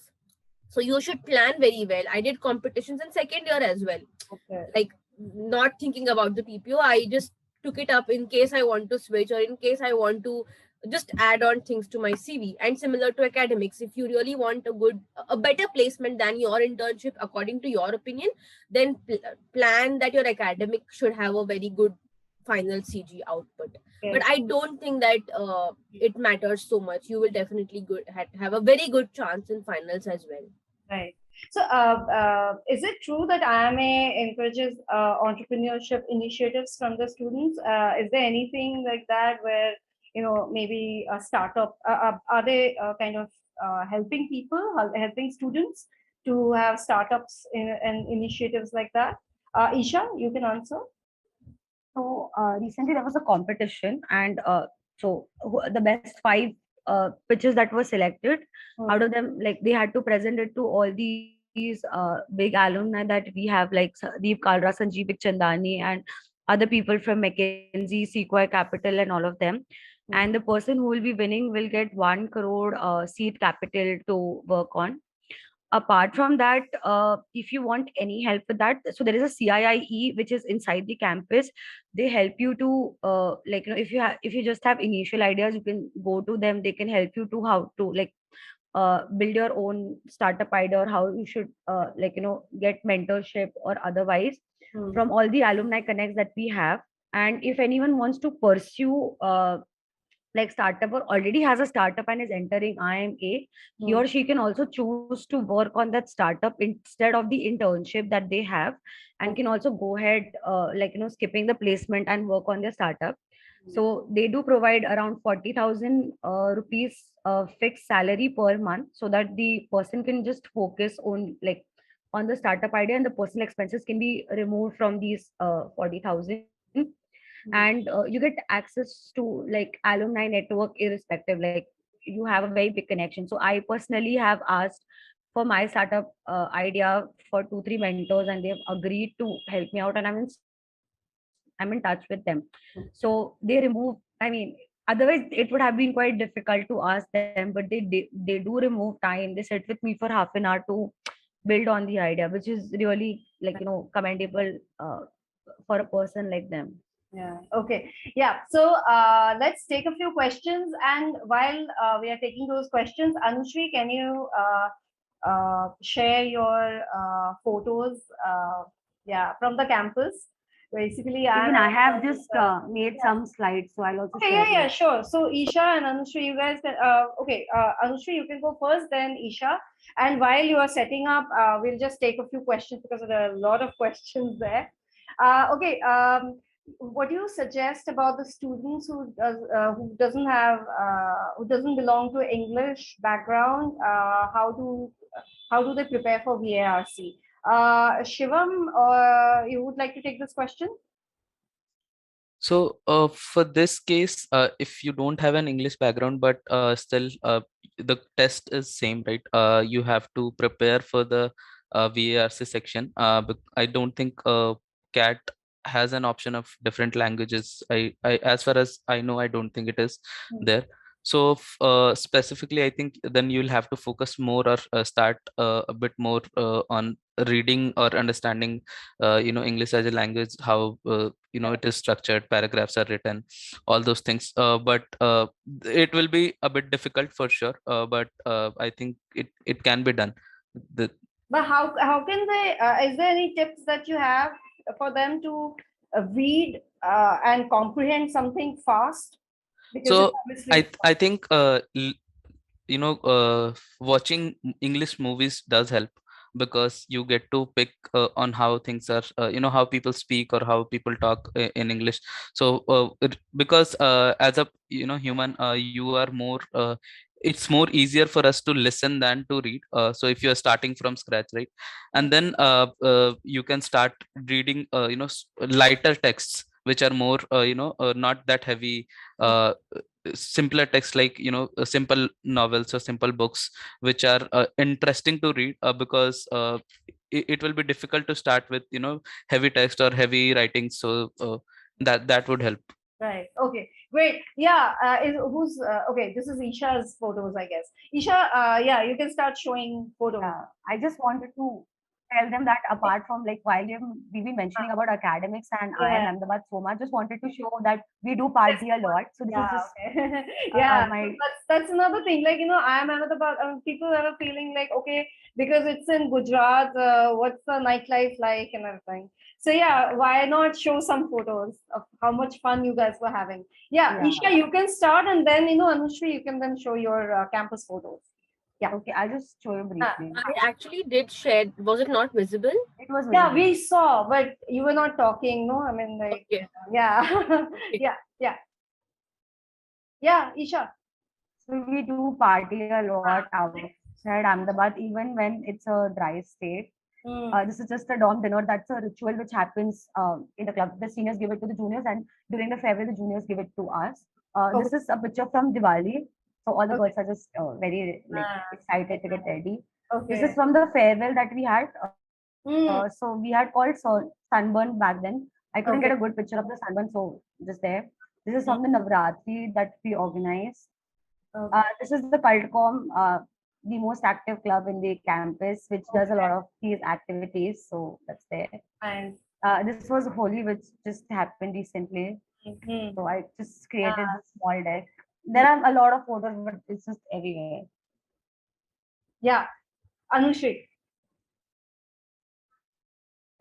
So you should plan very well. I did competitions in second year as well, Okay. like not thinking about the PPO. I just took it up in case I want to switch or in case I want to just add on things to my CV. And similar to academics, if you really want a better placement than your internship according to your opinion, then plan that your academic should have a very good final CG output. But Okay. I don't think that it matters so much. You will definitely have a very good chance in finals as well. Right. So, is it true that IMA encourages entrepreneurship initiatives from the students? Is there anything like that where, maybe a startup, are they kind of helping people, helping students to have startups and initiatives like that? Isha, you can answer. So recently there was a competition, and the best five pitches that were selected, out of them, like they had to present it to all these big alumni that we have, like Deep Kalra, Sanjeev Chandani, and other people from McKinsey, Sequoia Capital, and all of them. And the person who will be winning will get 1 crore seed capital to work on. Apart from that, if you want any help with that, so there is a CIIE which is inside the campus. They help you to if you just have initial ideas, you can go to them. They can help you to how to build your own startup idea, or how you should get mentorship or otherwise from all the alumni connects that we have. And if anyone wants to pursue like startup, or already has a startup and is entering IMA, he or she can also choose to work on that startup instead of the internship that they have, and can also go ahead skipping the placement and work on their startup. So they do provide around 40,000 rupees fixed salary per month, so that the person can just focus on the startup idea, and the personal expenses can be removed from these 40,000. And you get access to like alumni network irrespective, like you have a very big connection. So I personally have asked for my startup idea for 2 3 mentors, and they have agreed to help me out, and I'm in touch with them. So they remove, I mean, otherwise it would have been quite difficult to ask them, but they do remove time. They sit with me for half an hour to build on the idea, which is really commendable for a person like them. Yeah. Okay. Yeah. So let's take a few questions. And while we are taking those questions, Anushri, can you share your photos? Yeah, from the campus. Basically, Even I have just made some slides, so I'll also Okay, share yeah, them. sure. So Isha and Anushri, you guys can. Okay, Anushri, you can go first, then Isha. And while you are setting up, we'll just take a few questions because there are a lot of questions there. Okay. What do you suggest about the students who doesn't belong to English background? How do they prepare for VARC? Shivam, you would like to take this question? So for this case, if you don't have an English background, but still the test is same, right? You have to prepare for the VARC section. But I don't think CAT has an option of different languages. As far as I know, I don't think it is there. So specifically, I think then you'll have to focus more, or start a bit more on reading or understanding English as a language, how it is structured, paragraphs are written, all those things. But it will be a bit difficult for sure, but I think it can be done. the, But how can they? Is there any tips that you have for them to read and comprehend something fast? Because it's so obviously I think watching English movies does help, because you get to pick on how things are, how people speak or how people talk in English. So because as a human, you are more it's more easier for us to listen than to read. So if you are starting from scratch, right, and then you can start reading lighter texts which are more not that heavy, uh, simpler text, like simple novels or simple books which are interesting to read, because it will be difficult to start with heavy text or heavy writing. So that would help. Right. Okay. Great. Yeah. Who's okay? This is Isha's photos, I guess. Isha, yeah, you can start showing photos. I just wanted to tell them that apart from like while we've been mentioning about academics and IIM Ahmedabad so much, just wanted to show that we do party a lot. So this is just okay. Yeah, my that's another thing. Like I am Ahmedabad. People are feeling like, okay, because it's in Gujarat, what's the nightlife like and everything. So yeah, why not show some photos of how much fun you guys were having? Yeah, Isha, you can start, and then Anushri, you can then show your campus photos. Yeah. Okay, I'll just show you briefly. I actually did share. Was it not visible? It was Yeah, visible. we saw, but you were not talking, no? I mean, like, Okay. yeah. Yeah, Isha. So we do party a lot outside Ahmedabad, even when it's a dry state. This is just a dorm dinner. That's a ritual which happens in the club. The seniors give it to the juniors, and during the farewell, the juniors give it to us. This is a picture from Diwali. So all the girls are just very excited to get ready. Okay. This is from the farewell that we had. So we had called sunburn back then. I couldn't get a good picture of the sunburn, so just there. This is from the Navratri that we organized. This is the Cultcom, the most active club in the campus, which does a lot of these activities. So that's there. And This was Holi, which just happened recently. So I just created this small deck. There are a lot of photos, but it's just everywhere. yeah, Anushri.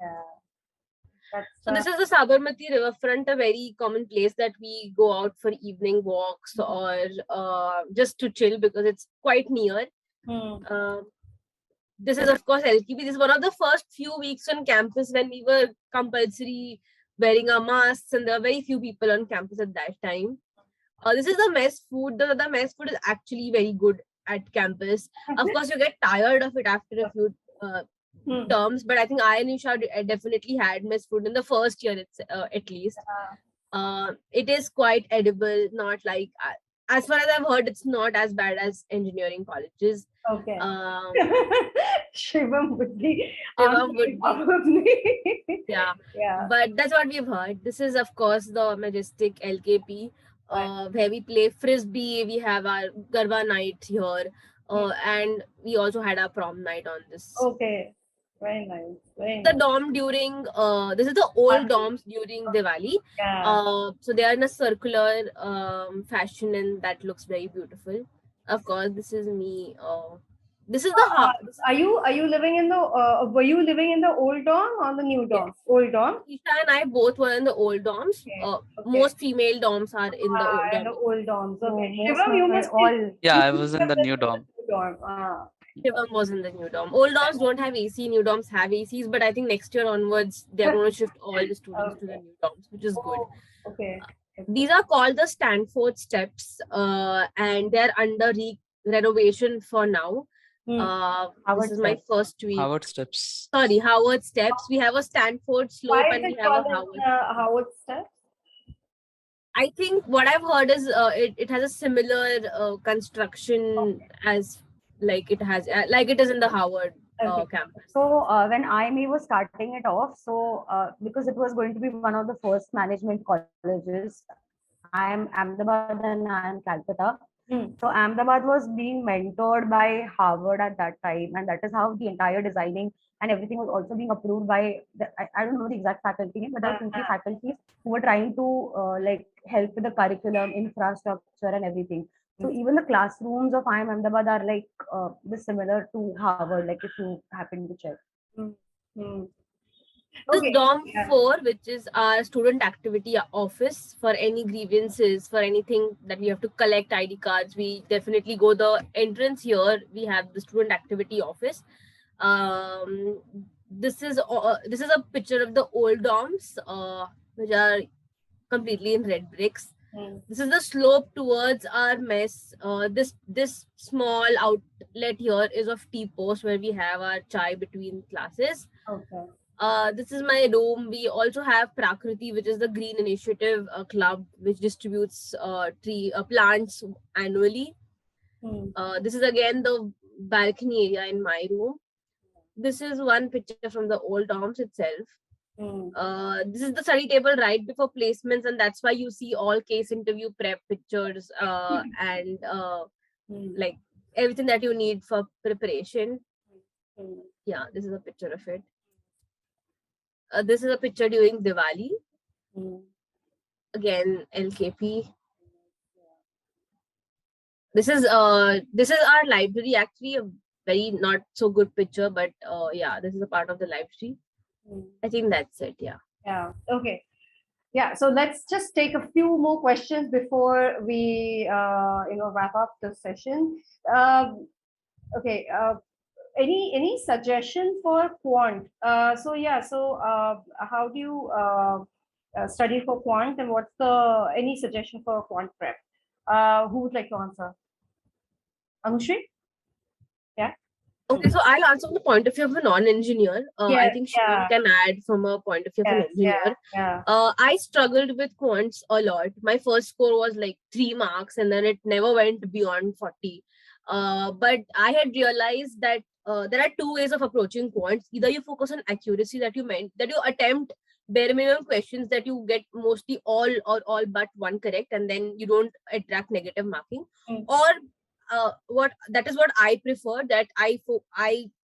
Yeah. So this is the Sabarmati riverfront, a very common place that we go out for evening walks or just to chill because it's quite near. This is of course LKP. This is one of the first few weeks on campus when we were compulsory wearing our masks, and there were very few people on campus at that time. This is the mess food. The mess food is actually very good at campus. Of course, you get tired of it after a few terms, but I think I and Isha definitely had mess food in the first year, at least. It is quite edible, not like as far as I've heard, it's not as bad as engineering colleges. Okay. Shivam would be. Yeah. But that's what we've heard. This is, of course, the majestic LKP, where we play frisbee. We have our Garba night here, and we also had our prom night on this. Okay. Very nice. The dorm during this is the old dorms during Diwali. So they are in a circular fashion, and that looks very beautiful. Of course, this is me. This is the house. Are you living in the were you living in the old dorm or the new dorm? Yes. Old dorm. Isha and I both were in the old dorms. Most female dorms are in the old dorms. The old dorms. Okay. Shivam, you must all. Yeah, I was in the new dorm. Shivam was in the new dorm. Old dorms don't have AC, new dorms have ACs, but I think next year onwards, they're going to shift all the students to the new dorms, which is good. Okay. These are called the Stanford Steps, and they're under renovation for now. This is my first tweet. Howard Steps. Sorry, Howard Steps. We have a Stanford slope and we have a Howard Steps. I think what I've heard is it has a similar construction as like it is in the Howard campus. So when IME was starting it off, so because it was going to be one of the first management colleges, IIM Ahmedabad and IIM Calcutta. So Ahmedabad was being mentored by Harvard at that time, and that is how the entire designing and everything was also being approved by I don't know the exact faculty name, but there were 2-3 faculties who were trying to like help with the curriculum, infrastructure, and everything. So even the classrooms of IIM Ahmedabad are like similar to Harvard, like if you happen to check. This Dorm 4, which is our student activity office for any grievances, for anything that we have to collect ID cards, we definitely go the entrance here. We have the student activity office. This is a picture of the old dorms, which are completely in red bricks. This is the slope towards our mess. This small outlet here is of tea post where we have our chai between classes. Okay. This is my room. We also have Prakriti, which is the Green Initiative club, which distributes plants annually. This is again the balcony area in my room. This is one picture from the old dorms itself. This is the study table right before placements, and that's why you see all case interview prep pictures and like everything that you need for preparation. Yeah, this is a picture of it. This is a picture during Diwali. Again, LKP. This is our library. Actually, a very not so good picture, but yeah, this is a part of the library. I think that's it. Yeah. Yeah. Okay. Yeah. So let's just take a few more questions before we wrap up the session. Okay. Any suggestion for quant? How do you study for quant, and what's the any suggestion for quant prep? Who would like to answer? Anushri? Yeah. Okay, so I'll answer from the point of view of a non-engineer. I think Shivam can add from a point of view of an engineer. I struggled with quants a lot. My first score was like 3 marks, and then it never went beyond 40. But I had realized that there are two ways of approaching quants. Either you focus on accuracy, that you attempt bare minimum questions that you get mostly all or all but one correct, and then you don't attract negative marking, or what I prefer, that I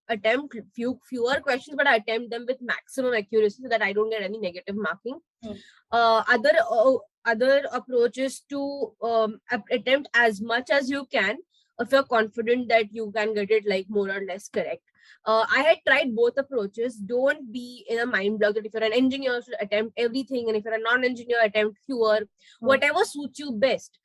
attempt fewer questions, but I attempt them with maximum accuracy so that I don't get any negative marking. Other approach is to attempt as much as you can if you're confident that you can get it like more or less correct. I had tried both approaches. Don't be in a mind block that if you're an engineer, you should attempt everything, and if you're a non-engineer, attempt fewer. Whatever suits you best.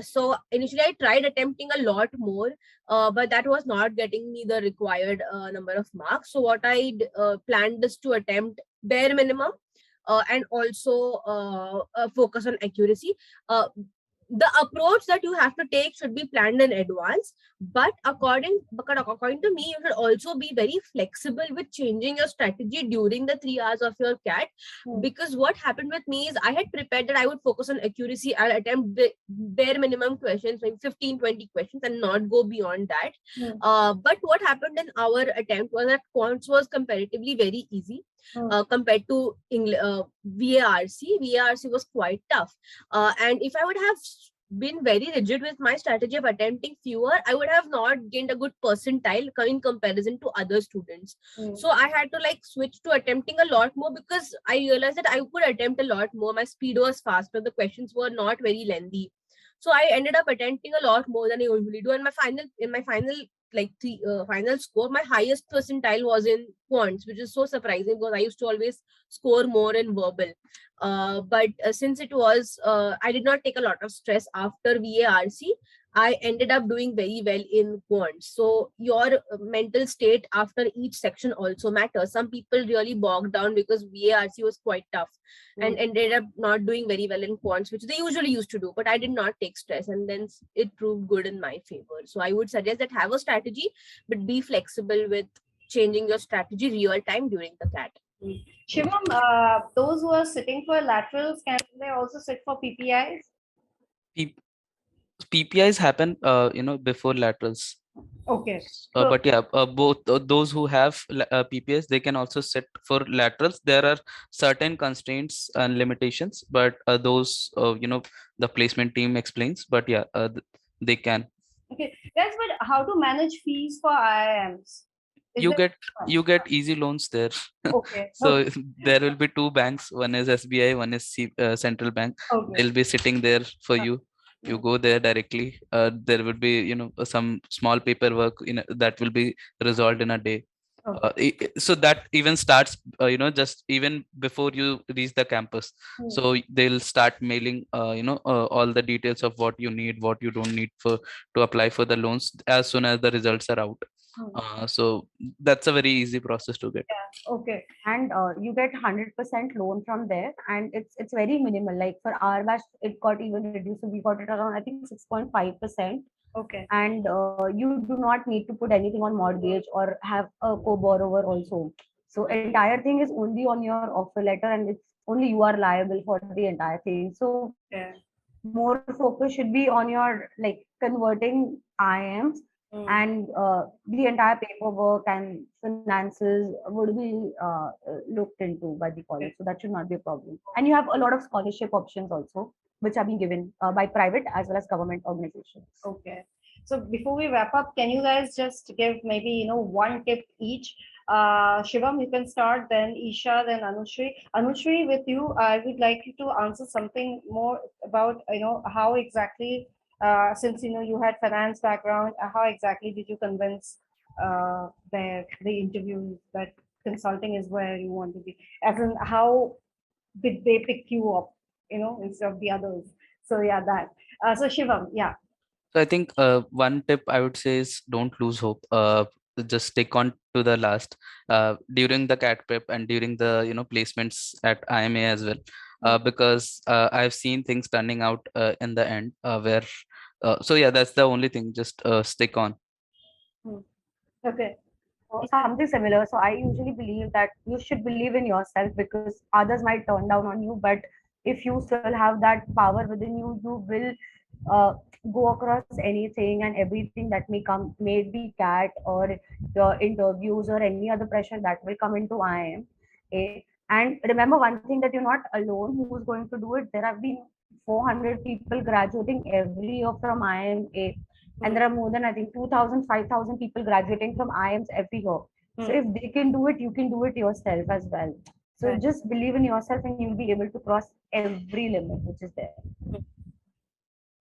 So initially I tried attempting a lot more, but that was not getting me the required number of marks. So what I planned is to attempt bare minimum and also focus on accuracy. The approach that you have to take should be planned in advance, but according to me, you should also be very flexible with changing your strategy during the 3 hours of your CAT. Because what happened with me is I had prepared that I would focus on accuracy. I'll attempt the bare minimum questions, like 15-20 questions, and not go beyond that. But what happened in our attempt was that quants was comparatively very easy. Compared to VARC was quite tough. And if I would have been very rigid with my strategy of attempting fewer, I would have not gained a good percentile in comparison to other students. So I had to like switch to attempting a lot more, because I realized that I could attempt a lot more. My speed was faster. The questions were not very lengthy. So I ended up attempting a lot more than I usually do. And my final score, my highest percentile was in quants, which is so surprising because I used to always score more in verbal. But since it was, I did not take a lot of stress after VARC. I ended up doing very well in quants. So your mental state after each section also matters. Some people really bogged down because VARC was quite tough and ended up not doing very well in quants, which they usually used to do. But I did not take stress, and then it proved good in my favor. So I would suggest that have a strategy, but be flexible with changing your strategy real time during the CAT. Shivam, those who are sitting for laterals, can they also sit for PPIs? PPIs happen, before laterals. Okay. But yeah, both those who have PPIs, they can also sit for laterals. There are certain constraints and limitations, but those, the placement team explains. But yeah, they can. Okay, guys, but how to manage fees for IIMs? You get easy loans there. Okay. So there will be two banks. One is SBI, one is Central Bank. Okay. They'll be sitting there for you. You go there directly. There will be some small paperwork that will be resolved in a day. So that even starts just even before you reach the campus. So they'll start mailing all the details of what you need, what you don't need to apply for the loans as soon as the results are out. So that's a very easy process to get. Okay. And you get 100% loan from there, and it's very minimal. Like for our batch, it got even reduced. So we got it around, I think, 6.5%. Okay. And you do not need to put anything on mortgage or have a co-borrower also. So entire thing is only on your offer letter, and it's only you are liable for the entire thing. So Yeah. more focus should be on your like converting IMs, and the entire paperwork and finances would be looked into by the college. So that should not be a problem. And you have a lot of scholarship options also, which are being given by private as well as government organizations. Okay. So before we wrap up, can you guys just give maybe, one tip each? Shivam, you can start, then Isha, then Anushri. Anushri, with you, I would like you to answer something more about, how exactly, since, you had finance background, how exactly did you convince the interview that consulting is where you want to be? As in, how did they pick you up, instead of the others? So yeah, that. So Shivam, yeah. So I think one tip I would say is don't lose hope. Just stick on to the last during the CAT prep and during the placements at IMA as well, because I've seen things turning out in the end where. So yeah, that's the only thing. Just stick on. Okay. Something similar. So I usually believe that you should believe in yourself, because others might turn down on you, but if you still have that power within you, you will uh, go across anything and everything that may come, may it be CAT or your interviews or any other pressure that will come into IIM. And remember one thing, that you're not alone who's going to do it. There have been 400 people graduating every year from IIM, and there are more than I think 2,000, 5,000 people graduating from IIMs every year. So if they can do it, you can do it yourself as well. So Right. just believe in yourself and you'll be able to cross every limit which is there.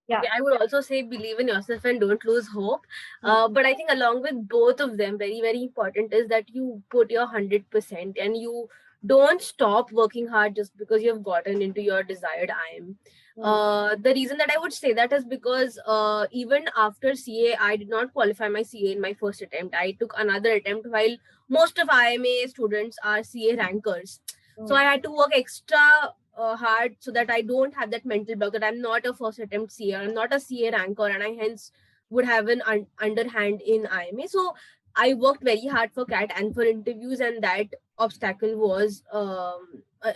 Yeah. Okay, I would also say believe in yourself and don't lose hope. But I think along with both of them, very, very important is that you put your 100% and you don't stop working hard just because you've gotten into your desired IM. The reason that I would say that is because even after CA, I did not qualify my CA in my first attempt. I took another attempt while most of IMA students are CA rankers. So I had to work extra hard so that I don't have that mental block that I'm not a first attempt CA, I'm not a CA ranker, and I hence would have an underhand in IMA. So I worked very hard for CAT and for interviews, and that obstacle was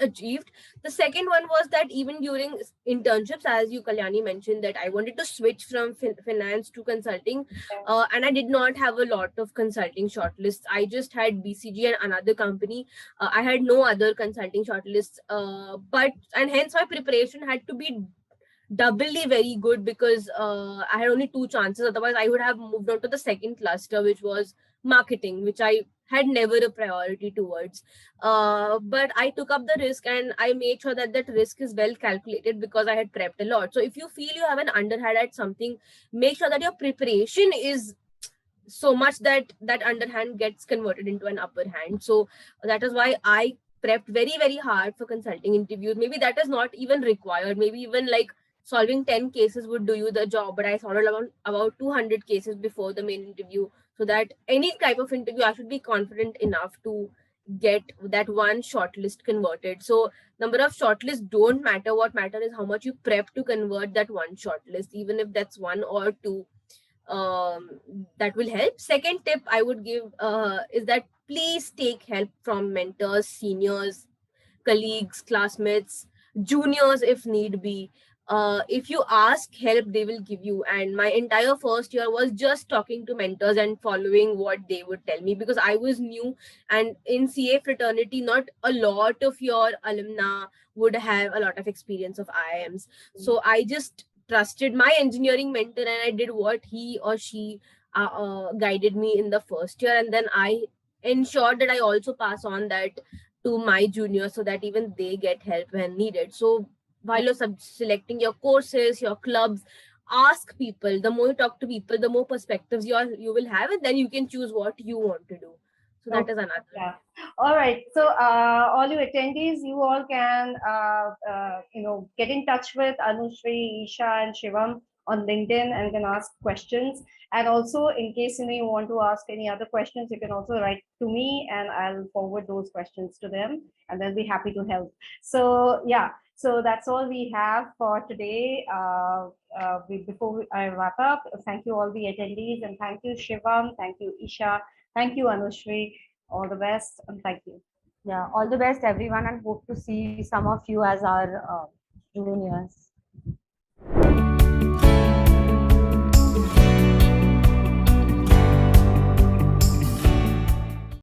achieved. The second one was that even during internships, as you Kalyani mentioned, that I wanted to switch from finance to consulting, and I did not have a lot of consulting shortlists. I just had BCG and another company. I had no other consulting shortlists, but and hence my preparation had to be doubly very good because I had only two chances. Otherwise, I would have moved on to the second cluster, which was marketing, which I had never a priority towards. But I took up the risk and I made sure that that risk is well calculated because I had prepped a lot. So if you feel you have an underhand at something, make sure that your preparation is so much that that underhand gets converted into an upper hand. So that is why I prepped very, very hard for consulting interviews. Maybe that is not even required. Maybe even like solving 10 cases would do you the job, but I solved about 200 cases before the main interview, so that any type of interview I should be confident enough to get that one shortlist converted. So number of shortlists don't matter. What matters is how much you prep to convert that one shortlist, even if that's one or two. That will help. Second tip I would give is that please take help from mentors, seniors, colleagues, classmates, juniors if need be. If you ask help, they will give you. And my entire first year was just talking to mentors and following what they would tell me because I was new. And in CA fraternity, not a lot of your alumni would have a lot of experience of IIMs. So I just trusted my engineering mentor and I did what he or she guided me in the first year. And then I ensured that I also pass on that to my juniors so that even they get help when needed. So while you're selecting your courses, your clubs, ask people. The more you talk to people, the more perspectives you will have, and then you can choose what you want to do. So that is another. Yeah. All right. So, all you attendees, you all can, get in touch with Anushri, Isha, and Shivam on LinkedIn and can ask questions. And also, in case you want to ask any other questions, you can also write to me, and I'll forward those questions to them, and they'll be happy to help. So, yeah. So that's all we have for today. Before I wrap up, thank you all the attendees, and thank you Shivam, thank you Isha, thank you Anushri. All the best, and thank you. Yeah, all the best, everyone, and hope to see some of you as our juniors.